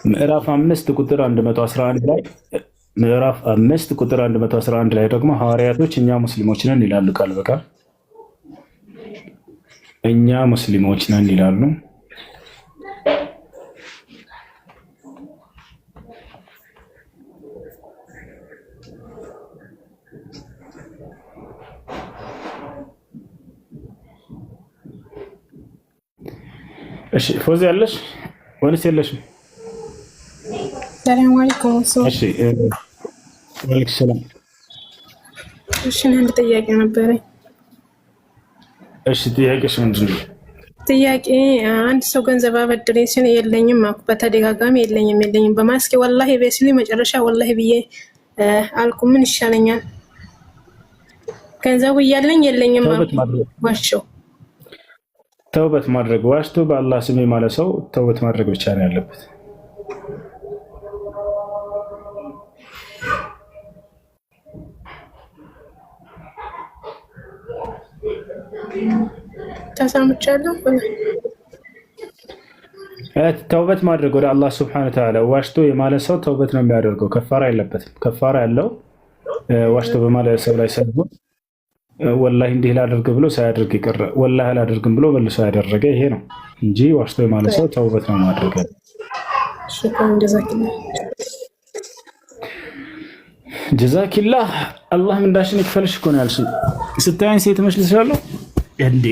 B: ምዕራፍ 5 ቁጥር 111 ላይ ምዕራፍ 5 ቁጥር 111 ላይ ደግሞ ሐዋርያቶች እኛ ሙስሊሞች ነን ይላሉ። ቃል በቃል እኛ ሙስሊሞች ነን ይላሉ። እሺ ፎዚ ያለሽ ወንስ የለሽም?
D: ሰላም አለይኩም።
B: እሺ ወአለይኩም ሰላም።
D: እሺ አንድ ጥያቄ ነበረኝ።
B: እሺ ጥያቄሽ ምንድን ነው?
D: ጥያቄ አንድ ሰው ገንዘብ አበድረኝ ሲል የለኝም አልኩ። በተደጋጋሚ የለኝም በማስኪ ወላሂ በስሊ መጨረሻ ወላሂ ብዬ አልኩ። ምን ይሻለኛል? ገንዘቡ እያለኝ የለኝም ዋሽው።
B: ተውበት ማድረግ ዋሽቶ በአላህ ስም የማለ ሰው ተውበት ማድረግ ብቻ ነው ያለበት።
D: ተሳምቻለሁ።
B: ተውበት ማድረግ ወደ አላህ ሱብሓነሁ ወተዓላ ዋሽቶ የማለ ሰው ተውበት ነው የሚያደርገው። ከፋራ የለበትም። ከፋራ ያለው ዋሽቶ በማለ ሰው ላይ ሳይሆን ወላሂ እንዲህ ላድርግ ብሎ ሳያደርግ ይቀር ወላሂ አላደርግም ብሎ መልሶ ያደረገ ይሄ ነው እንጂ ዋሽቶ የማለ ሰው ተውበት ነው ማድረግ።
D: ሽክራን
B: ጀዛኪላህ አላህ ምንዳሽን ይክፈልሽ እኮ ነው ያልሽኝ። ስታይን ሴት መስልሻለሁ እንዴ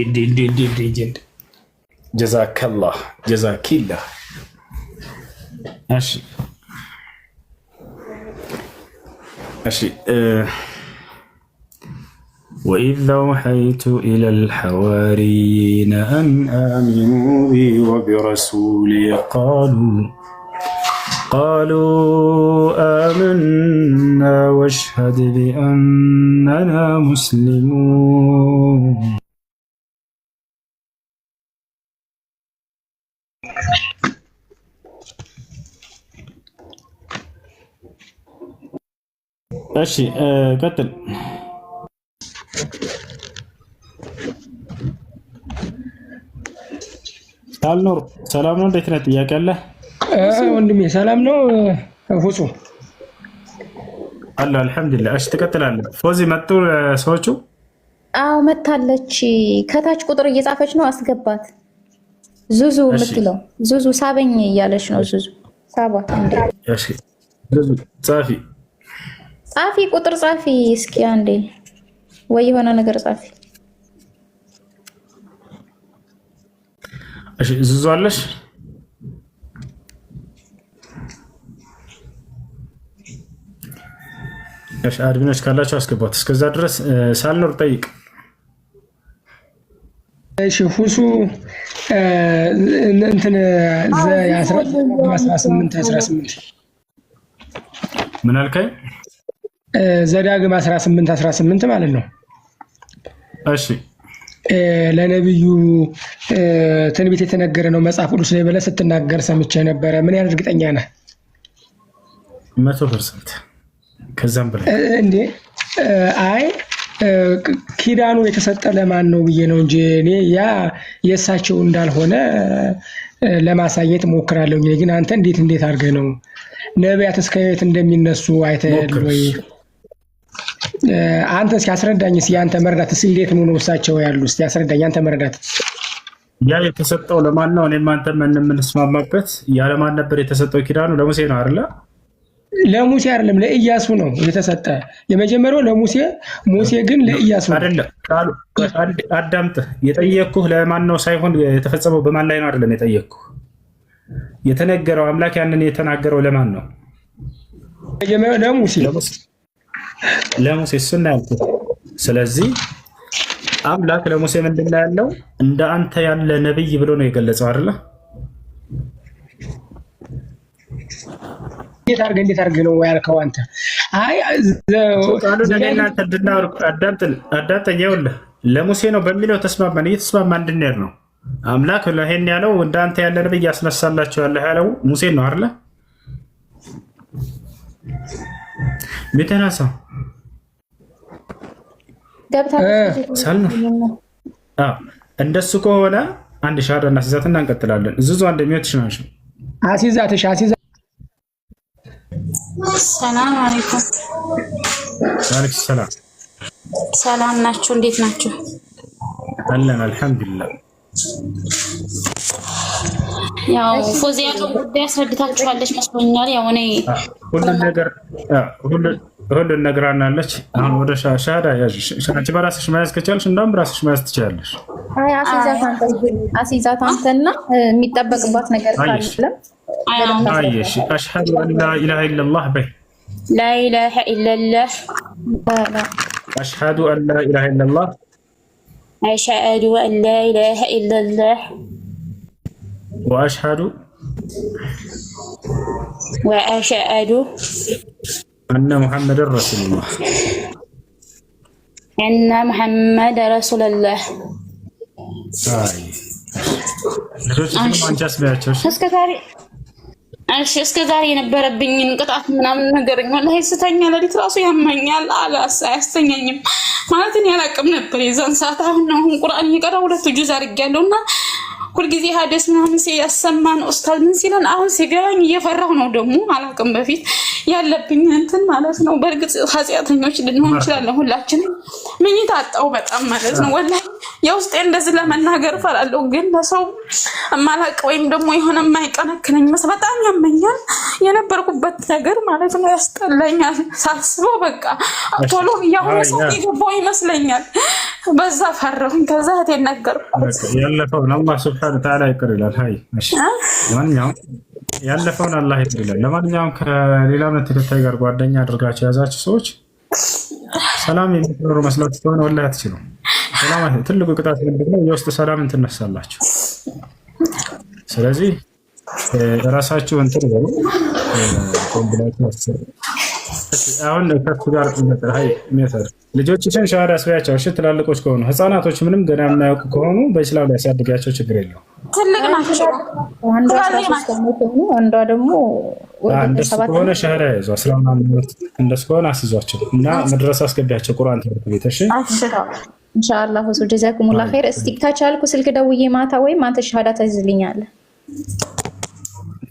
B: ጀዛከላህ ጀዛኪላህ። እሺ እሺ وإذ أوحيت إلى الحواريين أن آمنوا بي وبرسولي قالوا آمنا واشهد بأننا مسلمون. ماشي قتل ታልኖር ሰላም ነው። እንዴት ነህ? ጥያቄ አለ
L: ወንድሜ? ሰላም ነው ፉጹ
B: አለ አልሐምዱሊላህ። እሺ ትቀጥላለህ። ፎዚ መጡ ሰዎቹ?
E: አዎ መታለች። ከታች ቁጥር እየጻፈች ነው። አስገባት። ዙዙ የምትለው ዙዙ ሳበኝ እያለች ነው። ዙዙ ሳባት እንዴ?
B: እሺ ዙዙ ጻፊ ቁጥር ጻፊ እስኪ አንዴ፣ ወይ የሆነ ነገር ጻፊ። እሺ ዙዙ አለሽ? እሺ አድሚኖች ካላችሁ አስገባት። እስከዛ ድረስ ሳልኖር ጠይቅ።
L: እሺ ፉሱ እንትን የ18
B: ምን አልከኝ?
L: ዘዳግም 18 ማለት ነው።
B: እሺ
L: ለነብዩ ትንቢት የተነገረ ነው መጽሐፍ ቅዱስ ላይ ብለህ ስትናገር ሰምቼ ነበረ። ምን ያህል እርግጠኛ ነህ?
B: 100% ከዛም በላይ
L: እንዴ? አይ ኪዳኑ የተሰጠ ለማን ነው ብዬ ነው እንጂ እኔ ያ የእሳቸው እንዳልሆነ ለማሳየት ሞክራለሁ። ግን አንተ እንዴት አድርገህ ነው ነቢያት እስከ የት እንደሚነሱ አይተህ ወይ? አንተ ሲያስረዳኝ ያንተ መረዳት እንዴት ነው እሳቸው ያሉ? እስቲ ያስረዳኝ አንተ መረዳት።
B: ያ የተሰጠው ለማን ነው? እኔም አንተም የምንስማማበት ያ ለማን ነበር የተሰጠው? ኪዳኑ ለሙሴ ነው አይደለ?
L: ለሙሴ አይደለም ለኢያሱ ነው የተሰጠ። የመጀመሪያው ለሙሴ፣ ሙሴ ግን ለኢያሱ
B: አይደለም። ቃሉ አዳምጥ። የጠየቅኩህ ለማን ነው ሳይሆን የተፈጸመው በማን ላይ ነው አይደለም የጠየቅኩህ። የተነገረው አምላክ ያንን የተናገረው ለማን ነው? ለሙሴ እሱን ያልኩት። ስለዚህ አምላክ ለሙሴ ምንድን ነው ያለው? እንደ አንተ ያለ ነብይ ብሎ ነው የገለጸው አይደለ?
L: እንዴት አድርገህ ነው ያልከው አንተ? አይ
B: አዳምጠኝ። ይኸውልህ ለሙሴ ነው በሚለው ተስማማን። እየተስማማን እንድንሄድ ነው። አምላክ ይሄን ያለው እንደ አንተ ያለ ነብይ ያስነሳላችኋለሁ ያለው ሙሴ ነው አይደለ? ቤተናሳ እንደሱ ከሆነ አንድ ሻዳ እናስይዛትና እንቀጥላለን። ዙዙ አንድ ሚወትሽ ናቸው።
L: አስይዛትሽ
M: ሰላም አለይኩም።
B: ወአለይኩም ሰላም።
M: ሰላም ናችሁ? እንዴት ናችሁ?
B: አለን አልሐምዱሊላህ።
M: ያው ፎዚያ ጉዳይ አስረድታችኋለች መስሎኛል። ያው እኔ
B: ሁሉን ነግራናለች። አሁን ወደ ሻሃዳ ያዥ። አንቺ በራስሽ መያዝ ከቻልሽ እንደውም በራስሽ መያዝ ትችላለሽ።
E: አይ አስይዛት አንተና የሚጠበቅባት ነገር ካለ
B: አይሽ አሽሀዱ አን ላ ኢላሀ ኢለላህ በይ።
M: ላ ኢላሀ ኢለላህ
B: አሽሀዱ አን ላ ኢላሀ ኢለላህ
M: አሽሀዱ አን ላ ኢላሀ ኢለላህ
B: ወአሽሀዱ አነ ሙሐመድን ረሱሉላህ
M: አነ ሙሐመድ ረሱሉላህ።
B: ልጆች አንቺ አስበያቸው
M: እስከ ዛሬ የነበረብኝን ቅጣት ምናምን ነገርኝ። ወላሂ ስተኛ ለሊት ራሱ ያመኛል። አያስተኛኝም ማለት እኔ አላቅም ነበር የዛን ሰዓት። አሁን ቁርአን እየቀራ 2 ጁዝ አድርጌያለሁ እና ሁልጊዜ ሀዲስ ምናምን ሲያሰማን ኡስታዝ ምን ሲለን አሁን ሲገባኝ እየፈራሁ ነው። ደግሞ አላቅም በፊት ያለብኝ እንትን ማለት ነው። በእርግጥ ኃጢአተኞች ልንሆን እንችላለን ሁላችንም። ምኝታ አጣሁ በጣም ማለት ነው። ወላሂ የውስጤ እንደዚህ ለመናገር እፈራለሁ፣ ግን ለሰው ማላቅ ወይም ደግሞ የሆነ የማይቀነክነኝ መስ በጣም ያመኛል። የነበርኩበት ነገር ማለት ነው ያስጠላኛል። ሳስበው በቃ ቶሎ እያሁን ሰው የገባው ይመስለኛል። በዛ ፈራሁኝ። ከዛ ያለፈው
B: አላህ ሱብሓነሁ ወተዓላ ይቅር ይላል። ሃይ እሺ፣ ማንኛውም ያለፈውን አላህ ይጥልልን። ለማንኛውም ከሌላ እምነት ተከታይ ጋር ጓደኛ አድርጋችሁ የያዛችሁ ሰዎች ሰላም የምትኖሩ መስሏችሁ ከሆነ ወላሂ አትችሉም። ሰላም ትልቁ ቅጣት ምንድነው? የውስጥ ሰላምን ትነሳላችሁ። ስለዚህ ራሳችሁ እንትን በሉ ኮምፕሊት አሁን ከፍ ጋር እንተራይ ሜተር ልጆችሽን ሻሃዳ አስቢያቸው። እሺ ትላልቆች ከሆኑ ህፃናቶች ምንም ገና የማያውቁ ከሆኑ በእስላም ላይ ያሳድጋቸው ችግር የለውም።
M: ትልቅ ናቸው።
E: አንዷ 13 ዓመት ነው፣ አንዷ ደግሞ ወደ 7
B: ከሆነ ሻሃዳ ያዙ። 11 ዓመት እንደሱ ከሆነ አስይዟቸው እና መድረሳ አስገቢያቸው ቁርአን ትምህርት ቤት። እሺ
E: ኢንሻአላህ ወሱ ጀዛኩሙላህ ኸይር። እስቲ ከቻልኩ ስልክ ደውዬ ማታ ወይም አንተ ሻሃዳ ታይዝልኛለህ።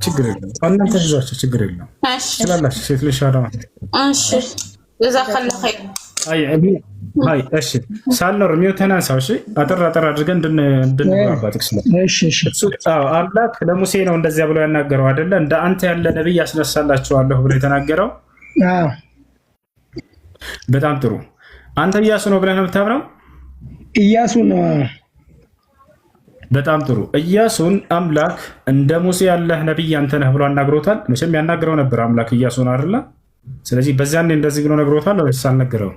B: ችግር የለም። እናንተ ይዟቸው ችግር የለም።
M: እሺ
B: ስላላችሁ ሴት ልጅ ሻሃዳ ማለት
M: እሺ ጀዛከላህ ኸይር።
B: አይ እሺ ሳልኖር ሚውተናን ሰው እሺ አጠር አድርገን እንድንባባ ጥቅስ ነው። እሺ አምላክ ለሙሴ ነው እንደዚያ ብሎ ያናገረው አይደለ? እንደ አንተ ያለ ነብይ ያስነሳላችኋለሁ ብሎ የተናገረው። በጣም ጥሩ። አንተ ኢያሱ ነው ብለህ ነው የምታምነው?
L: ኢያሱ ነው።
B: በጣም ጥሩ። ኢያሱን አምላክ እንደ ሙሴ ያለህ ነብይ አንተ ነህ ብሎ አናግሮታል። መቼም ያናገረው ነበር አምላክ ኢያሱን አይደለ? ስለዚህ በዚያኔ እንደዚህ ብሎ ነግሮታል ወይስ አልነገረውም?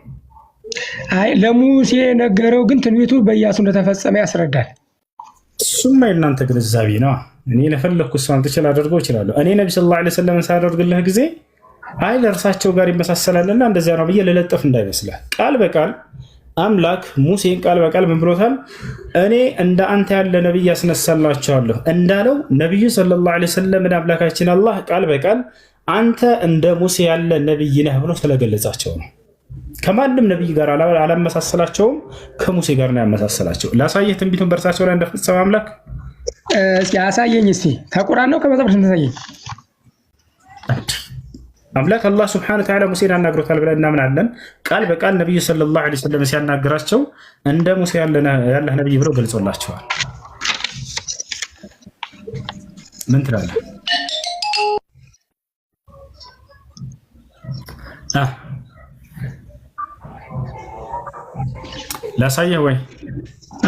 L: አይ ለሙሴ ነገረው፣ ግን ትንቢቱ በኢያሱ እንደተፈጸመ ያስረዳል።
B: እሱማ የእናንተ ግንዛቤ ነው። እኔ ለፈለኩት ሰው አንተችል አደርገው ይችላል። እኔ ነብዩ ሰለላሁ ዐለይሂ ወሰለም ሳደርግልህ ጊዜ አይ ለእርሳቸው ጋር ይመሳሰላልና እንደዚያ ነው ብዬ ልለጥፍ እንዳይመስልህ። ቃል በቃል አምላክ ሙሴን ቃል በቃል ምን ብሎታል? እኔ እንደ አንተ ያለ ነብይ ያስነሳላችኋለሁ እንዳለው ነብዩ ሰለላሁ ዐለይሂ ወሰለም አምላካችን አላህ ቃል በቃል አንተ እንደ ሙሴ ያለ ነብይ ነህ ብሎ ስለገለጻቸው ነው። ከማንም ነብይ ጋር አላመሳሰላቸውም፣ ከሙሴ ጋር ነው ያመሳሰላቸው። ላሳየህ ትንቢቱን በእርሳቸው ላይ እንደፈጸመ አምላክ።
L: እስኪ አሳየኝ። እስኪ ከቁርአን ነው ከመጽሐፍ ቅዱስ ታሳየኝ።
B: አምላክ አላህ ሱብሓነሁ ወተዓላ ሙሴን አናግሮታል ብለን እናምናለን። ቃል በቃል ነብዩ ሰለላሁ ዐለይሂ ወሰለም ሲያናግራቸው እንደ ሙሴ ያለህ ነብይ ብሎ ገልጾላቸዋል። ምን ትላለህ? ላሳየህ ወይ?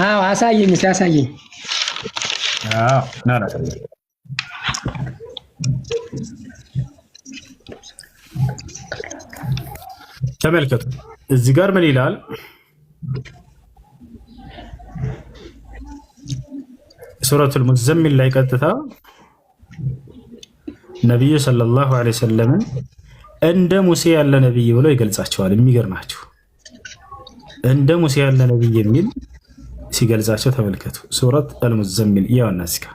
L: አዎ አሳየኝ። ሲያሳየኝ
B: ናላ ተመልከቱ። እዚህ ጋር ምን ይላል? ሱረቱል ሙዘሚል ላይ ቀጥታ ነብዩ ሰለላሁ ዐለይሂ ወሰለም እንደ ሙሴ ያለ ነብይ ብሎ ይገልጻቸዋል። የሚገርማችሁ እንደ ሙሴ ያለ ነብይ የሚል ሲገልጻቸው ተመልከቱ። ሱረት አልሙዘሚል ያውና እስካ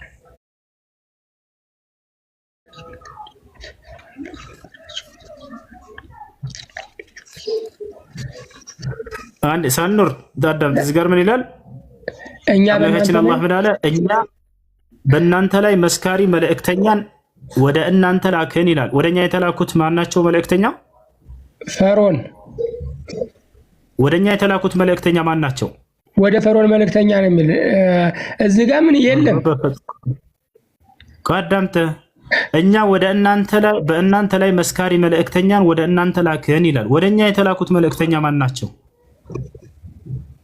B: አንድ ሳንኖር ዳዳም እዚህ ጋር ምን ይላል?
L: እኛ
B: አምላካችን አላህ ምን አለ? እኛ በእናንተ ላይ መስካሪ መልእክተኛን ወደ እናንተ ላክን ይላል። ወደኛ የተላኩት ማናቸው መልእክተኛ?
L: ፈርዖን።
B: ወደኛ የተላኩት መልእክተኛ ማናቸው?
L: ወደ ፈርዖን መልእክተኛ ነው የሚል እዚህ ጋር ምን የለም።
B: ቃዳምተ እኛ ወደ በእናንተ ላይ መስካሪ መልእክተኛን ወደ እናንተ ላክን ይላል። ወደኛ የተላኩት መልእክተኛ ማናቸው?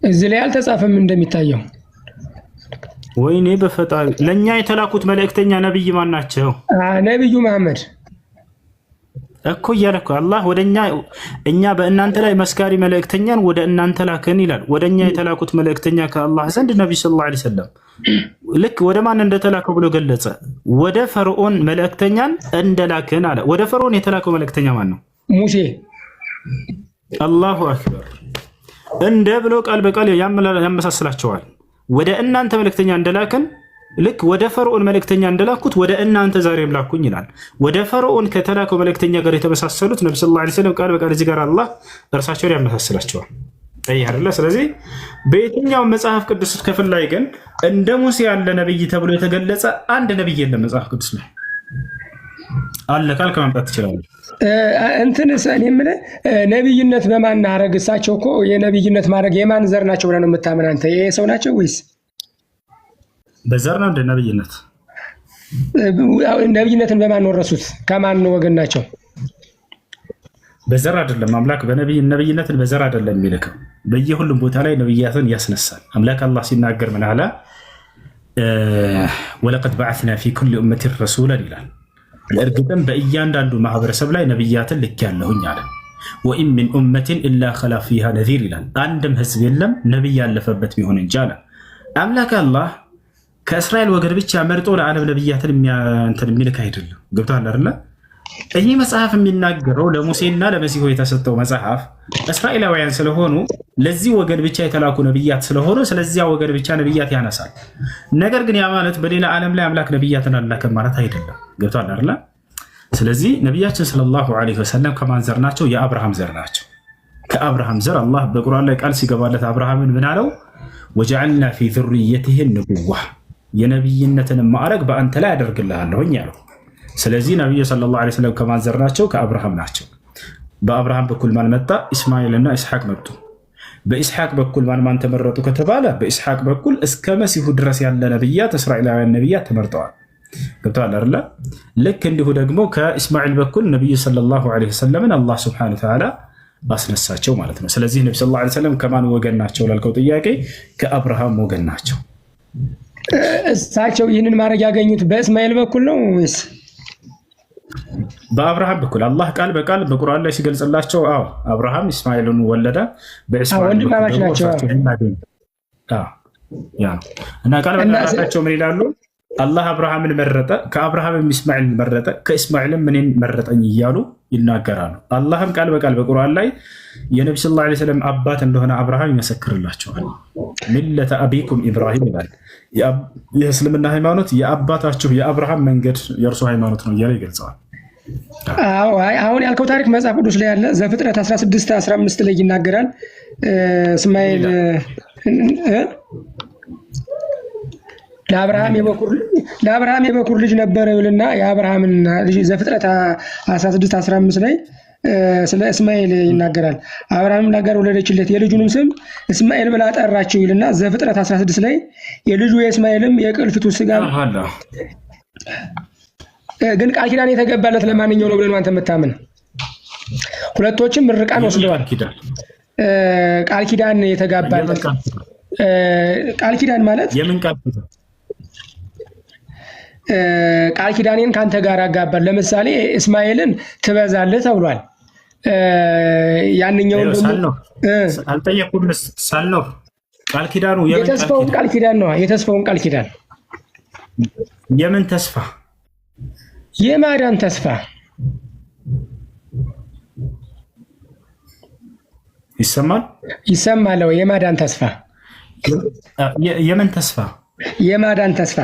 L: እዚህ ላይ አልተጻፈም እንደሚታየው።
B: ወይኔ በፈጣሪ ለኛ የተላኩት መልእክተኛ ነብይ ማናቸው?
L: ነብዩ መሐመድ
B: እኮ እያለኩ አላህ እኛ በእናንተ ላይ መስካሪ መልእክተኛን ወደ እናንተ ላክን ይላል። ወደኛ የተላኩት መልእክተኛ ከአላህ ዘንድ ነብዩ ሰለላሁ ዐለይሂ ወሰለም ልክ ወደ ማን እንደተላከው ብሎ ገለጸ። ወደ ፈርዖን መልእክተኛን እንደላክን አለ። ወደ ፈርዖን የተላከው መልእክተኛ ማን ነው?
L: ሙሴ።
B: አላሁ አክበር። እንደ ብሎ ቃል በቃል ያመሳስላቸዋል። ወደ እናንተ መልእክተኛ እንደላክን ልክ ወደ ፈርዖን መልእክተኛ እንደላኩት ወደ እናንተ ዛሬም ላኩኝ ይላል። ወደ ፈርዖን ከተላከው መልእክተኛ ጋር የተመሳሰሉት ነብዩ ሰለላሁ ዐለይሂ ወሰለም ቃል በቃል እዚህ ጋር አላህ እርሳቸውን ያመሳስላቸዋል። አይደለ? ስለዚህ በየትኛው መጽሐፍ ቅዱስ ክፍል ላይ ግን እንደ ሙሴ ያለ ነብይ ተብሎ የተገለጸ አንድ ነብይ የለም መጽሐፍ ቅዱስ ላይ አለ ካልክ ማምጣት ትችላለህ።
L: እንትንስ እኔ የምልህ ነብይነት በማን አረግ? እሳቸው እኮ የነብይነት ማድረግ የማን ዘር ናቸው ብለህ ነው የምታምን አንተ? ይሄ ሰው ናቸው ወይስ
B: በዘር ነው እንደ ነብይነት?
L: ነብይነትን በማን ወረሱት? ከማን ወገን ናቸው?
B: በዘር አይደለም። አምላክ ነብይነትን በዘር አይደለም የሚልከው። በየሁሉም ቦታ ላይ ነብያትን ያስነሳል። አምላክ አላህ ሲናገር ምን አለ? ወለቀድ በዐስና ፊ ኩሊ ኡመቲን ረሱላን ይላል።
N: ለእርግጥም በእያንዳንዱ ማህበረሰብ ላይ ነብያትን ልኬያለሁኝ አለ። ወኢን ሚን ኡመቲን ኢላ ኸላ ፊሃ ነዚር ይላል። አንድም ህዝብ የለም ነብይ ያለፈበት ቢሆን እንጂ አለ። አምላክ አላህ ከእስራኤል ወገን ብቻ መርጦ ለዓለም ነብያትን የሚልክ አይደለም። ገብቶሃል አይደለ? ይህ መጽሐፍ የሚናገረው ለሙሴና ለመሲሁ የተሰጠው መጽሐፍ እስራኤላውያን ስለሆኑ ለዚህ ወገን ብቻ የተላኩ ነብያት ስለሆኑ ስለዚያ ወገን ብቻ ነብያት ያነሳል። ነገር ግን ያ ማለት በሌላ ዓለም ላይ አምላክ ነብያትን አላከም ማለት አይደለም። ገብቶሃል አይደለ? ስለዚህ ነቢያችን ሰለላሁ ዐለይሂ ወሰለም ከማን ዘር ናቸው? የአብርሃም ዘር ናቸው። ከአብርሃም ዘር አላህ በቁርአን ላይ ቃል ሲገባለት አብርሃምን ምን አለው? ወጀዐልና ፊ ዙርየቲሂ ንቡዋ የነብይነትን ማዕረግ በአንተ ላይ አደርግልሃለሁኝ ያለው። ስለዚህ ነቢዩ ሰለላሁ ዐለይሂ ወሰለም ከማን ዘር ናቸው? ከአብርሃም ናቸው። በአብርሃም በኩል ማን መጣ? ኢስማኤልና ኢስሐቅ መጡ። በኢስሐቅ በኩል ማን ተመረጡ ከተባለ በኢስሐቅ በኩል እስከ መሲሁ ድረስ ያለ ነብያት እስራኤላውያን ነብያት ተመርጠዋል። ገብቶሃል አይደለ? ልክ እንዲሁ ደግሞ ከኢስማኤል በኩል ነብዩ ሰለላሁ ዐለይሂ ወሰለምን አላህ ሱብሓነሁ ወተዓላ አስነሳቸው ማለት ነው። ስለዚህ ነብዩ ሰለላሁ ዐለይሂ ወሰለም ከማን ወገን ናቸው ላልከው ጥያቄ ከአብርሃም ወገን ናቸው።
L: እሳቸው ይህንን ማድረግ ያገኙት በእስማኤል በኩል ነው ወይስ
N: በአብርሃም በኩል? አላህ ቃል በቃል በቁርአን ላይ ሲገልጽላቸው አዎ አብርሃም እስማኤልን ወለደ፣ በእስማኤል
L: ወንድማማች ናቸው
N: እና ቃል በቃላቸው ምን ይላሉ? አላህ አብርሃምን መረጠ፣ ከአብርሃምም እስማኤልን መረጠ፣ ከእስማኤልም እኔን መረጠኝ እያሉ ይናገራሉ። አላህም ቃል በቃል በቁርአን ላይ የነቢ ሰለላሁ ዐለይሂ ወሰለም አባት እንደሆነ አብርሃም ይመሰክርላቸዋል። ሚለተ አቢኩም ኢብራሂም ይላል። የእስልምና ሃይማኖት የአባታችሁ የአብርሃም መንገድ የእርሱ ሃይማኖት ነው እያለ ይገልጸዋል።
L: አሁን ያልከው ታሪክ መጽሐፍ ቅዱስ ላይ ያለ ዘፍጥረት 16:15 ላይ ይናገራል። እስማኤል ለአብርሃም የበኩር ልጅ ነበረ ይልና የአብርሃምን ልጅ ዘፍጥረት 16:15 ላይ ስለ እስማኤል ይናገራል። አብርሃም ለአጋር ወለደችለት የልጁንም ስም እስማኤል ብላ ጠራችው ይልና ዘፍጥረት 16 ላይ የልጁ የእስማኤልም የቅልፊቱ ስጋ ግን ቃል ኪዳን የተገባለት ለማንኛው ነው ብለን አንተ የምታምን? ሁለቶችም ምርቃን ወስደዋል። ቃል ኪዳን የተጋባለት ቃል ኪዳን ማለት
N: የምን ቃል ኪዳን?
L: ቃል ኪዳኔን ካንተ ጋር አጋባል። ለምሳሌ እስማኤልን ትበዛለህ ተብሏል። ያንኛውን ደግሞ
N: አልጠየቁም ሳልነው ቃል ኪዳኑ
L: የተስፋውን ቃል ኪዳን ነው። የተስፋውን ቃል ኪዳን
N: የምን ተስፋ?
L: የማዳን ተስፋ
N: ይሰማል?
L: ይሰማል። የማዳን ተስፋ
N: የምን ተስፋ?
L: የማዳን ተስፋ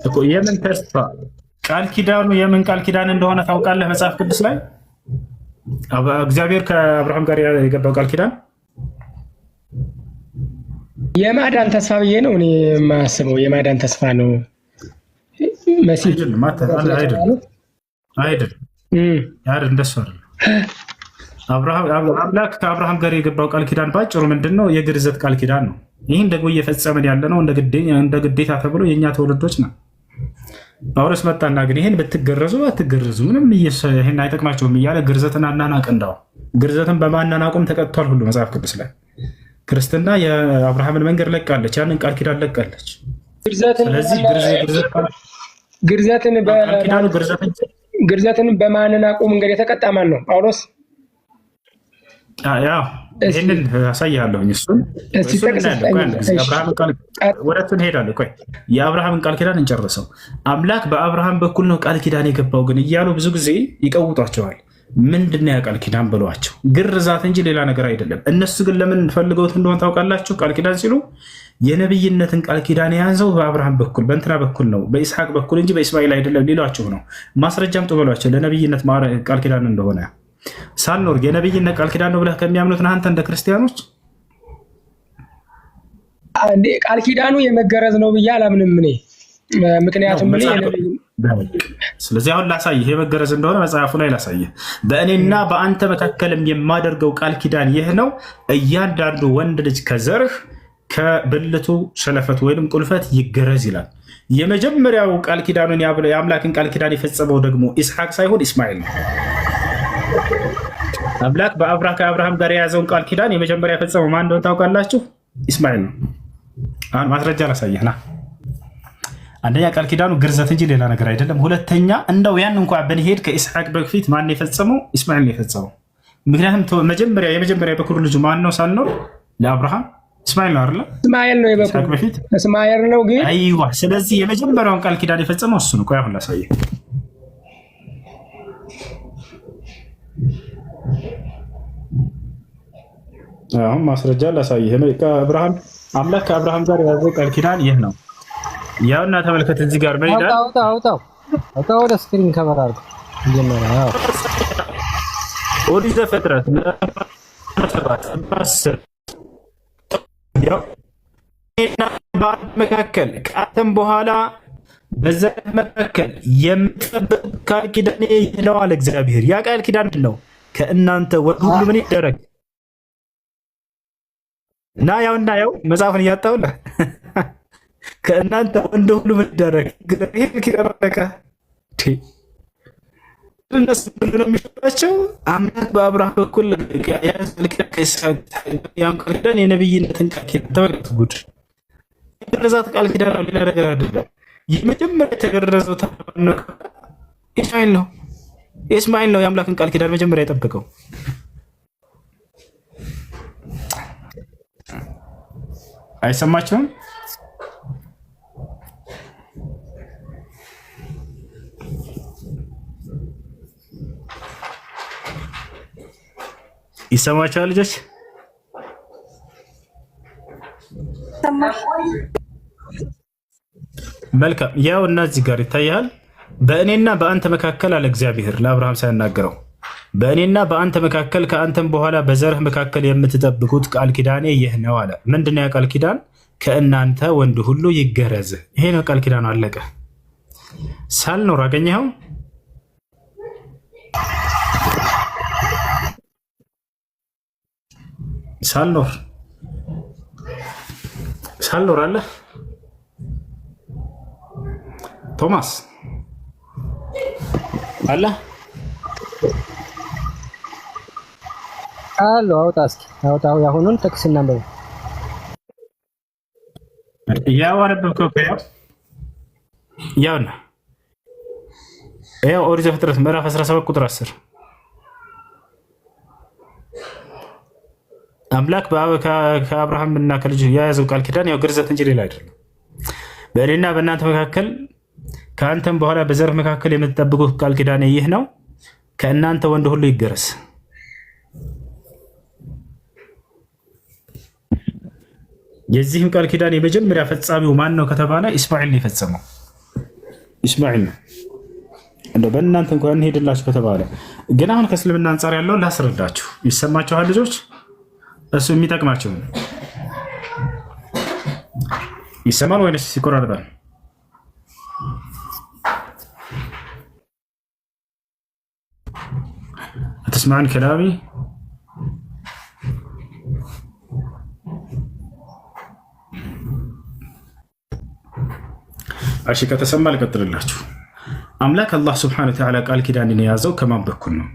N: እኮ የምን ተስፋ? ቃል ኪዳኑ የምን ቃል ኪዳን እንደሆነ ታውቃለህ? መጽሐፍ ቅዱስ ላይ እግዚአብሔር ከአብርሃም ጋር የገባው ቃል ኪዳን
L: የማዳን ተስፋ ብዬ ነው እኔ የማስበው። የማዳን ተስፋ ነው መሲህ አይደል? እንደሱ አይደል? አምላክ ከአብርሃም ጋር የገባው ቃል ኪዳን ባጭሩ ምንድን ነው? የግርዘት ቃል ኪዳን ነው። ይህን ደግሞ እየፈጸምን ያለ ነው እንደ ግዴታ ተብሎ የእኛ ተወለዶች ነው። ጳውሎስ መጣና ግን ይህን ብትገረዙ አትገረዙ ምንም ይህን አይጠቅማቸውም እያለ ግርዘትን አናናቅ። እንዳው ግርዘትን በማናናቁም ተቀጥቷል ሁሉ መጽሐፍ ቅዱስ ላይ። ክርስትና የአብርሃምን መንገድ ለቃለች፣ ያንን ቃል ኪዳን ለቃለች። ስለዚህ ግርዘትን በማናናቁ መንገድ የተቀጣ ማን ነው? ጳውሎስ።
N: ይህንን አሳይሃለሁኝ። እሱን ወደቱን ሄዳለሁ። ቆይ የአብርሃምን ቃል ኪዳን እንጨርሰው። አምላክ በአብርሃም በኩል ነው ቃል ኪዳን የገባው ግን እያሉ ብዙ ጊዜ ይቀውጧቸዋል። ምንድነው ያ ቃል ኪዳን ብሏቸው? ግርዛት እንጂ ሌላ ነገር አይደለም። እነሱ ግን ለምን ፈልገውት እንደሆነ ታውቃላችሁ? ቃል ኪዳን ሲሉ የነብይነትን ቃል ኪዳን የያዘው በአብርሃም በኩል በእንትና በኩል ነው በኢስሐቅ በኩል እንጂ በኢስማኤል አይደለም ሊሏችሁ ነው። ማስረጃም ጥበሏቸው ለነብይነት ቃል ኪዳን እንደሆነ ሳልኖር የነብይነት ቃል ኪዳን ነው ብለህ ከሚያምኑት አንተ እንደ ክርስቲያኖች
L: ቃል ኪዳኑ የመገረዝ ነው ብዬ አላምንም እኔ። ምክንያቱም
N: ስለዚህ አሁን ላሳይህ የመገረዝ እንደሆነ መጽሐፉ ላይ ላሳይህ። በእኔና በአንተ መካከልም የማደርገው ቃል ኪዳን ይህ ነው፣ እያንዳንዱ ወንድ ልጅ ከዘርህ ከብልቱ ሸለፈት ወይም ቁልፈት ይገረዝ ይላል። የመጀመሪያው ቃል ኪዳኑን የአምላክን ቃል ኪዳን የፈጸመው ደግሞ ኢስሐቅ ሳይሆን ኢስማኤል ነው። አምላክ ከአብርሃም ጋር የያዘውን ቃል ኪዳን የመጀመሪያ የፈጸመው ማን እንደሆነ ታውቃላችሁ? ኢስማኤል ነው። አሁን ማስረጃ ላሳየህና አንደኛ ቃል ኪዳኑ ግርዘት እንጂ ሌላ ነገር አይደለም። ሁለተኛ እንደው ያን እንኳን ብንሄድ ከኢስሐቅ በፊት ማን የፈጸመው? ኢስማኤል ነው የፈጸመው። ምክንያቱም የመጀመሪያ በኩር ልጁ ማን ነው ሳልኖር ለአብርሃም እስማኤል ነው አይደል?
L: እስማኤል ነው የበኩር
N: በፊት
L: እስማኤል ነው ግን
N: አይዋ። ስለዚህ የመጀመሪያውን ቃል ኪዳን የፈጸመው እሱ ነው። ቆይ አሁን ላሳየህ። አሁን ማስረጃ ላሳየህ። አብርሃም አምላክ ከአብርሃም ጋር ያዘው ቃል ኪዳን ይህ ነው። ያውና ተመልከት፣ እዚህ ጋር ምን ይላል?
O: አውጣው ወደ ስክሪን ከበር አድርገው ጀመረ። አዎ
N: ኦሪት ዘፍጥረት ምዕራፍ 7 ያው እና በአንተ መካከል ከአንተም በኋላ በዘርህ መካከል የምጠብቅ ቃል ኪዳኔ ይህ ነው አለ እግዚአብሔር። ያ ቃል ኪዳን ምንድን ነው? ከእናንተ ወንድ ሁሉ ምን ይደረግ እና ያው መጽሐፍን እያጣውልህ ከእናንተ ወንድ ሁሉ ምን ይደረግ ይህ ኪዳን በቃ እነሱ ሁሉ ነው የሚሸጣቸው። አምላክ በአብርሃም በኩል ያን ቃል ኪዳን የነብይነትን ቃል ኪዳን ተመልከቱ። ጉድ የገረዛት ቃል ኪዳን ነው፣ ሌላ ነገር አይደለም። የመጀመሪያ የተገረዘው ኢስማኤል ነው። ኢስማኤል ነው የአምላክን ቃል ኪዳን መጀመሪያ የጠበቀው። አይሰማችሁም? ይሰማችኋል ልጆች? መልካም። ያው እነዚህ ጋር ይታያል። በእኔና በአንተ መካከል አለ እግዚአብሔር ለአብርሃም ሳያናገረው፣ በእኔና በአንተ መካከል ከአንተም በኋላ በዘርህ መካከል የምትጠብቁት ቃል ኪዳኔ ይህ ነው አለ። ምንድነው ያ ቃል ኪዳን? ከእናንተ ወንድ ሁሉ ይገረዝ። ይሄ ነው ቃል ኪዳኑ። አለቀ። ሳልኖር አገኘኸው? ሳልኖር አለ ቶማስ አለ
O: አሎ አውጣ እስኪ አውጣው። ያሁኑን ጥቅስ እናንበብ።
N: ያው አነበብከው? ያውና ኦሪት ዘፍጥረት ምዕራፍ 17 ቁጥር 10 አምላክ ከአብርሃም እና ከልጁ የያዘው ቃል ኪዳን ያው ግርዘት እንጂ ሌላ አይደለም። በእኔና በእናንተ መካከል ከአንተም በኋላ በዘርህ መካከል የምትጠብቁት ቃል ኪዳን ይህ ነው፣ ከእናንተ ወንድ ሁሉ ይገረዝ። የዚህም ቃል ኪዳን የመጀመሪያ ፈጻሚው ማን ነው ከተባለ ኢስማኤል ነው የፈጸመው። ኢስማኤል ነው። እንደው በእናንተ እንኳን እንሄድላችሁ ከተባለ ግን አሁን ከእስልምና አንጻር ያለውን ላስረዳችሁ። ይሰማችኋል ልጆች? እሱ የሚጠቅማቸው ይሰማል ወይስ ይቆራረጣል? አትስማዕን ከላሚ? እሺ ከተሰማ ልቀጥልላችሁ። አምላክ አላህ ስብሐነሁ ወተዓላ ቃል ኪዳንን የያዘው ከማን በኩል ነው?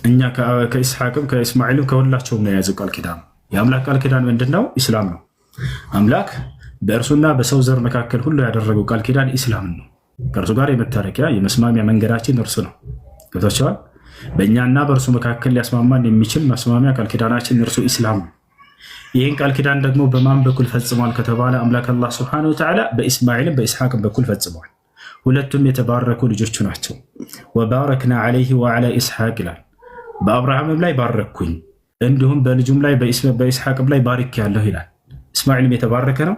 N: እኛ ከኢስሐቅም ከእስማኤልም ከሁላቸውም ነው የያዘው ቃል ኪዳን። የአምላክ ቃል ኪዳን ምንድን ነው? ኢስላም ነው። አምላክ በእርሱና በሰው ዘር መካከል ሁሉ ያደረገው ቃል ኪዳን ኢስላም ነው። ከእርሱ ጋር የመታረቂያ የመስማሚያ መንገዳችን እርሱ ነው። ገብቷችኋል? በእኛና በእርሱ መካከል ሊያስማማን የሚችል መስማሚያ ቃል ኪዳናችን እርሱ ኢስላም ነው። ይህን ቃል ኪዳን ደግሞ በማን በኩል ፈጽሟል ከተባለ አምላክ አላህ ሱብሓነሁ ወተዓላ በኢስማኤልም በኢስሐቅም በኩል ፈጽሟል። ሁለቱም የተባረኩ ልጆቹ ናቸው። ወባረክና ዐለይሂ ወዐላ ኢስሐቅ ይላል። በአብርሃምም ላይ ባረኩኝ እንዲሁም በልጁም ላይ በኢስሐቅም ላይ ባርክ ያለሁ ይላል። እስማኤልም የተባረከ ነው፣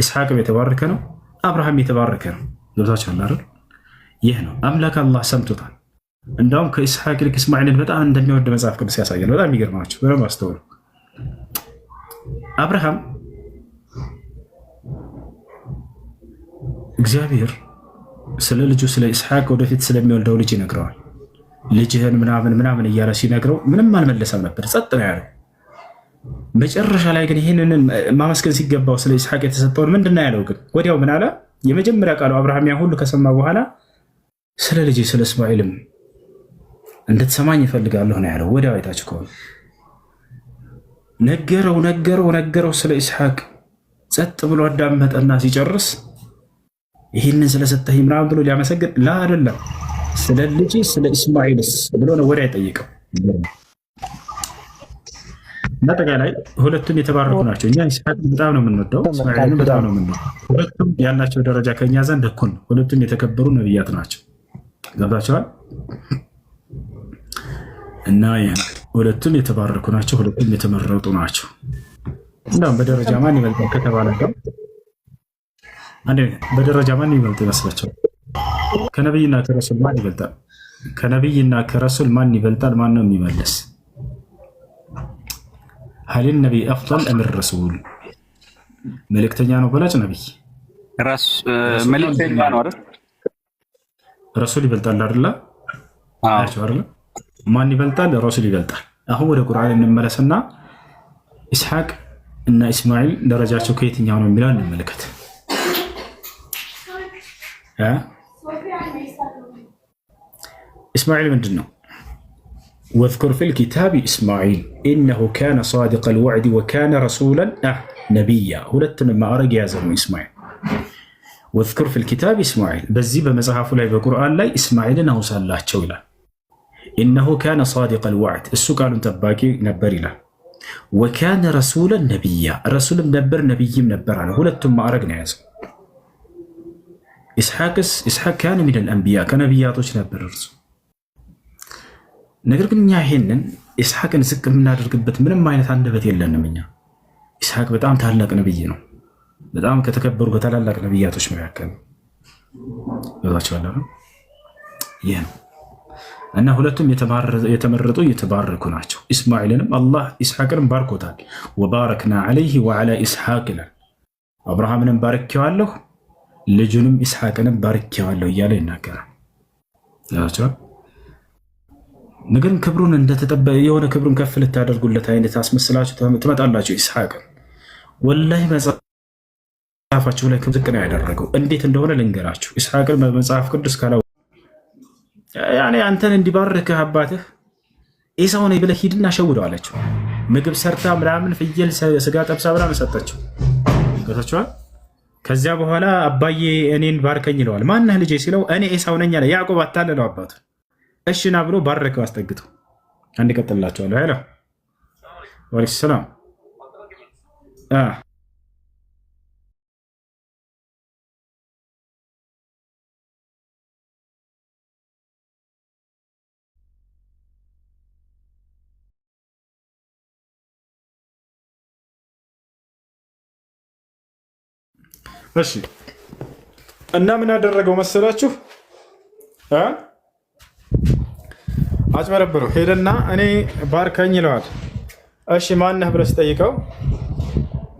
N: ኢስሐቅም የተባረከ ነው፣ አብርሃም የተባረከ ነው። ገብታችኋል አይደል? ይህ ነው አምላክ አላህ ሰምቶታል። እንዳውም ከኢስሐቅ ይልቅ እስማኤልን በጣም እንደሚወድ መጽሐፍ ቅዱስ ያሳያል። በጣም የሚገርማቸው በደንብ አስተውሉ። አብርሃም እግዚአብሔር ስለ ልጁ ስለ ኢስሐቅ ወደፊት ስለሚወልደው ልጅ ይነግረዋል። ልጅህን ምናምን እያለ ሲነግረው ምንም አልመለሰም ነበር፣ ጸጥ ነው ያለው። መጨረሻ ላይ ግን ይህንን ማመስገን ሲገባው ስለ ኢስሐቅ የተሰጠውን ምንድን ነው ያለው? ግን ወዲያው ምን አለ? የመጀመሪያ ቃሉ አብርሃም ያ ሁሉ ከሰማ በኋላ ስለ ልጅ ስለ እስማኤልም እንድትሰማኝ ይፈልጋለሁ ነው ያለው። ወዲያው አይታችሁ ከሆነ ነገረው ስለ ኢስሐቅ ጸጥ ብሎ አዳመጠና ሲጨርስ ይህንን ስለሰጠህ ምናምን ብሎ ሊያመሰግን ላ አይደለም፣ ስለ ልጅ ስለ ኢስማኤልስ ብሎ ነው ወዲያ የጠየቀው። በአጠቃላይ ሁለቱም የተባረኩ ናቸው። እኛ ኢስሐቅን በጣም ነው የምንወደው፣ እስማኤልን በጣም ነው የምንወደው። ሁለቱም ያላቸው ደረጃ ከኛ ዘንድ እኩል ነው። ሁለቱም የተከበሩ ነብያት ናቸው። ገብታችኋል? እና ሁለቱም የተባረኩ ናቸው። ሁለቱም የተመረጡ ናቸው። እንደውም በደረጃ ማን ይበልጣል ከተባለ በደረጃ ማን ይበልጥ ይመስላችኋል? ከነብይና ከረሱል ማን ይበልጣል? ከነብይና ከረሱል ማን ይበልጣል? ማን ነው የሚመለስ? هل النبي أفضل أم الرسول؟ ملكتني أنا بلاش نبي. ملكتني أنا ورد. رسول يبلتال لا؟ شو هرلا؟ ما يبلتال رسول يبلتال. أهو القرآن إن ملسنا إسحاق إن إسماعيل درجات شوكيت يانو ميلان الملكت. ها؟ إسماعيل من جنة. واذكر في الكتاب إسماعيل إنه كان صادق الوعد وكان رسولا نبيا. هلتن ما أرجع زمو إسماعيل. واذكر في الكتاب إسماعيل بزي بمزحف لا بالقرآن لا إسماعيل إنه صلى الله عليه إنه كان صادق الوعد السكان تباكي نبر له وكان رسولا نبيا. رسول منبر نبي منبر عنه. هلتن ما أرجع زمو إسحاق كان من الأنبياء كنبياتوش نبر الرسول. ነገር ግን እኛ ይሄንን ኢስሐቅን ዝቅ የምናደርግበት ምንም አይነት አንደበት የለንም። እኛ ኢስሐቅ በጣም ታላቅ ነብይ ነው። በጣም ከተከበሩ ከታላላቅ ነብያቶች መካከል ነው። ይሄ ነው እና ሁለቱም የተመረጡ የተባረኩ ናቸው። ኢስማኤልንም አላህ ኢስሐቅንም ባርኮታል። ወባረክና ዐለይሂ ወዐላ ኢስሐቅ ይላል። አብርሃምንም ባርኬዋለሁ ልጁንም ኢስሐቅንም ባርኬዋለሁ እያለ ይናገራል። ነገር ግን ክብሩን እንደተጠበቀ የሆነ ክብሩን ከፍ ልታደርጉለት አይነት አስመስላችሁ ትመጣላችሁ። ኢስሐቅን ወላሂ መጽሐፋችሁ ላይ ዝቅ ነው ያደረገው። እንዴት እንደሆነ ልንገራችሁ። ኢስሐቅን በመጽሐፍ ቅዱስ ካለው ያኔ አንተን እንዲባርክህ አባትህ ኤሳው ነኝ ብለህ ሂድና ሸውደው አለችው። ምግብ ሰርታ ምናምን ፍየል ስጋ ጠብሳ ምናምን ሰጠችው። ገብታችኋል? ከዚያ በኋላ አባዬ እኔን ባርከኝ ይለዋል። ማነህ ልጄ ሲለው እኔ ኤሳው ነኝ አለ። ያዕቆብ አታለለው አባቱ። እሺና ብሎ ባረከው አስጠግቶ። አንድ ቀጥላችኋለሁ። ሄሎ ወአለይኩም ሰላም። እሺ እና ምን ያደረገው መሰላችሁ? አጭበረብረው ሄደና እኔ ባርከኝ ይለዋል። እሺ ማነህ ብለህ ስጠይቀው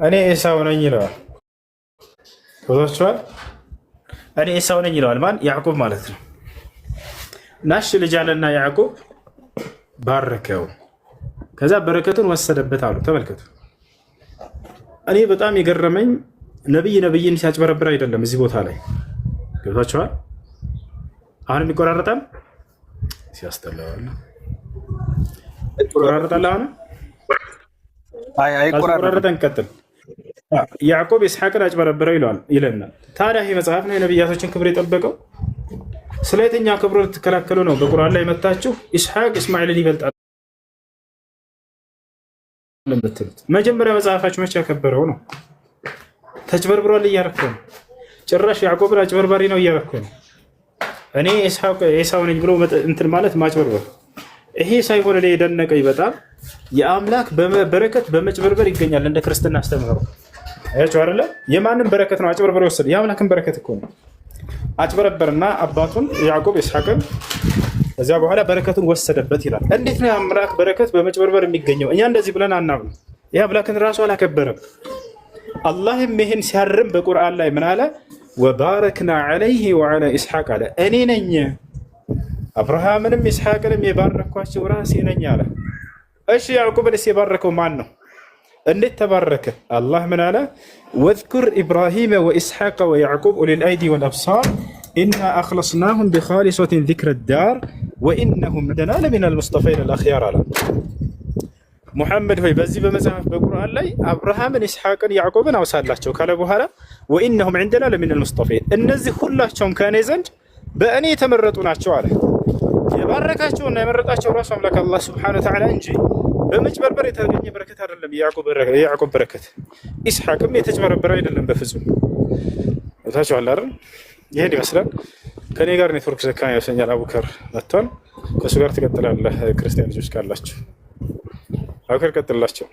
N: እኔ ኤሳው ነኝ ይለዋል። ወጣችኋል? እኔ ኤሳው ነኝ ይለዋል። ማን? ያዕቆብ ማለት ነው። ናሽ ልጅ አለና ያዕቆብ ባረከው። ከዛ በረከቱን ወሰደበት አሉ። ተመልከቱ። እኔ በጣም የገረመኝ ነብይን ሲያጭበረብር አይደለም። እዚህ ቦታ ላይ ገብታችኋል? አሁንም ይቆራረጣል። ሲያስተላል ይቆራረጣል። አሁን አይቆራረጠን። ቀጥል። ያዕቆብ ኢስሐቅን አጭበረበረው ይለናል። ታዲያ ይህ መጽሐፍ ነው የነብያቶችን ክብር የጠበቀው? ስለ የትኛው ክብሩ ልትከላከሉ ነው በቁርአን ላይ መታችሁ ኢስሐቅ እስማኤልን ይበልጣል ለምትሉት? መጀመሪያ መጽሐፋችሁ መቼ ያከበረው ነው? ተጭበርብሯል እያረኩ ነው። ጭራሽ ያዕቆብን አጭበርባሪ ነው እያረኩ ነው። እኔ ኤሳው ነኝ ብሎ እንትን ማለት ማጭበርበር። ይሄ ሳይሆን እኔ የደነቀኝ በጣም የአምላክ በረከት በመጭበርበር ይገኛል። እንደ ክርስትና አስተምህሮ አያችሁ አይደለ? የማንም በረከት ነው አጭበርበር ወሰደ። የአምላክን በረከት እኮ ነው። አጭበረበርና አባቱን ያዕቆብ ኢስሐቅን ከዚያ በኋላ በረከቱን ወሰደበት ይላል። እንዴት ነው የአምላክ በረከት በመጭበርበር የሚገኘው? እኛ እንደዚህ ብለን አናምንም። ይህ አምላክን ራሱ አላከበረም። አላህም ይህን ሲያርም በቁርአን ላይ ምን አለ? ወባረክና ዐለይሂ ወዐላ ኢስሐቅ አለ። እኔ ነኝ አብርሃምንም ኢስሐቅንም የባረኳቸው ራሴ ነኝ አለ። እሺ ያዕቆብንስ የባረከው ማን ነው? እንዴት ተባረከ? አላህ ምን አለ? ወዝኩር ኢብራሂመ ወኢስሐቀ ወያዕቁብ ኡሊል አይዲ ወልአብሳር ኢና አኽለስናሁም ቢኻሊሰቲን ዚክረ ዳር ወኢነሁም ዐንደና ለሚነል ሙስጠፈይን አልአኽያር አለ።
B: ሙሐመድ ሆይ በዚህ በመጽሐፍ በቁርአን ላይ አብርሃምን፣ ኢስሐቅን፣ ያዕቆብን አውሳላቸው ካለ በኋላ ወኢነሁም ዐንደና ለሚነል ሙስጠፊን እነዚህ ሁላቸውም ከእኔ ዘንድ በእኔ የተመረጡ ናቸው አለ። የባረካቸውና የመረጣቸው ራሱ አምላክ አላህ ሱብሓነሁ ወተዓላ እንጂ በመጭበርበር የተገኘ በረከት አይደለም። የያዕቆብ በረከት ኢስሐቅም የተጭበረበረ አይደለም በፍጹም። ታቻለ አይደል? ይሄን ይመስላል። ከኔ ጋር ኔትወርክ ዘካን ያሰኛል። አቡከር መጥቷል። ከሱ ጋር ትቀጥላለህ። ክርስቲያን ልጆች ካላችሁ አቡከር ቀጥላቸው።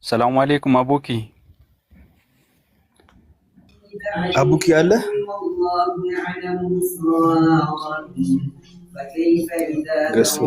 J: ሰላም አለይኩም አቡኪ
K: አለ ገስት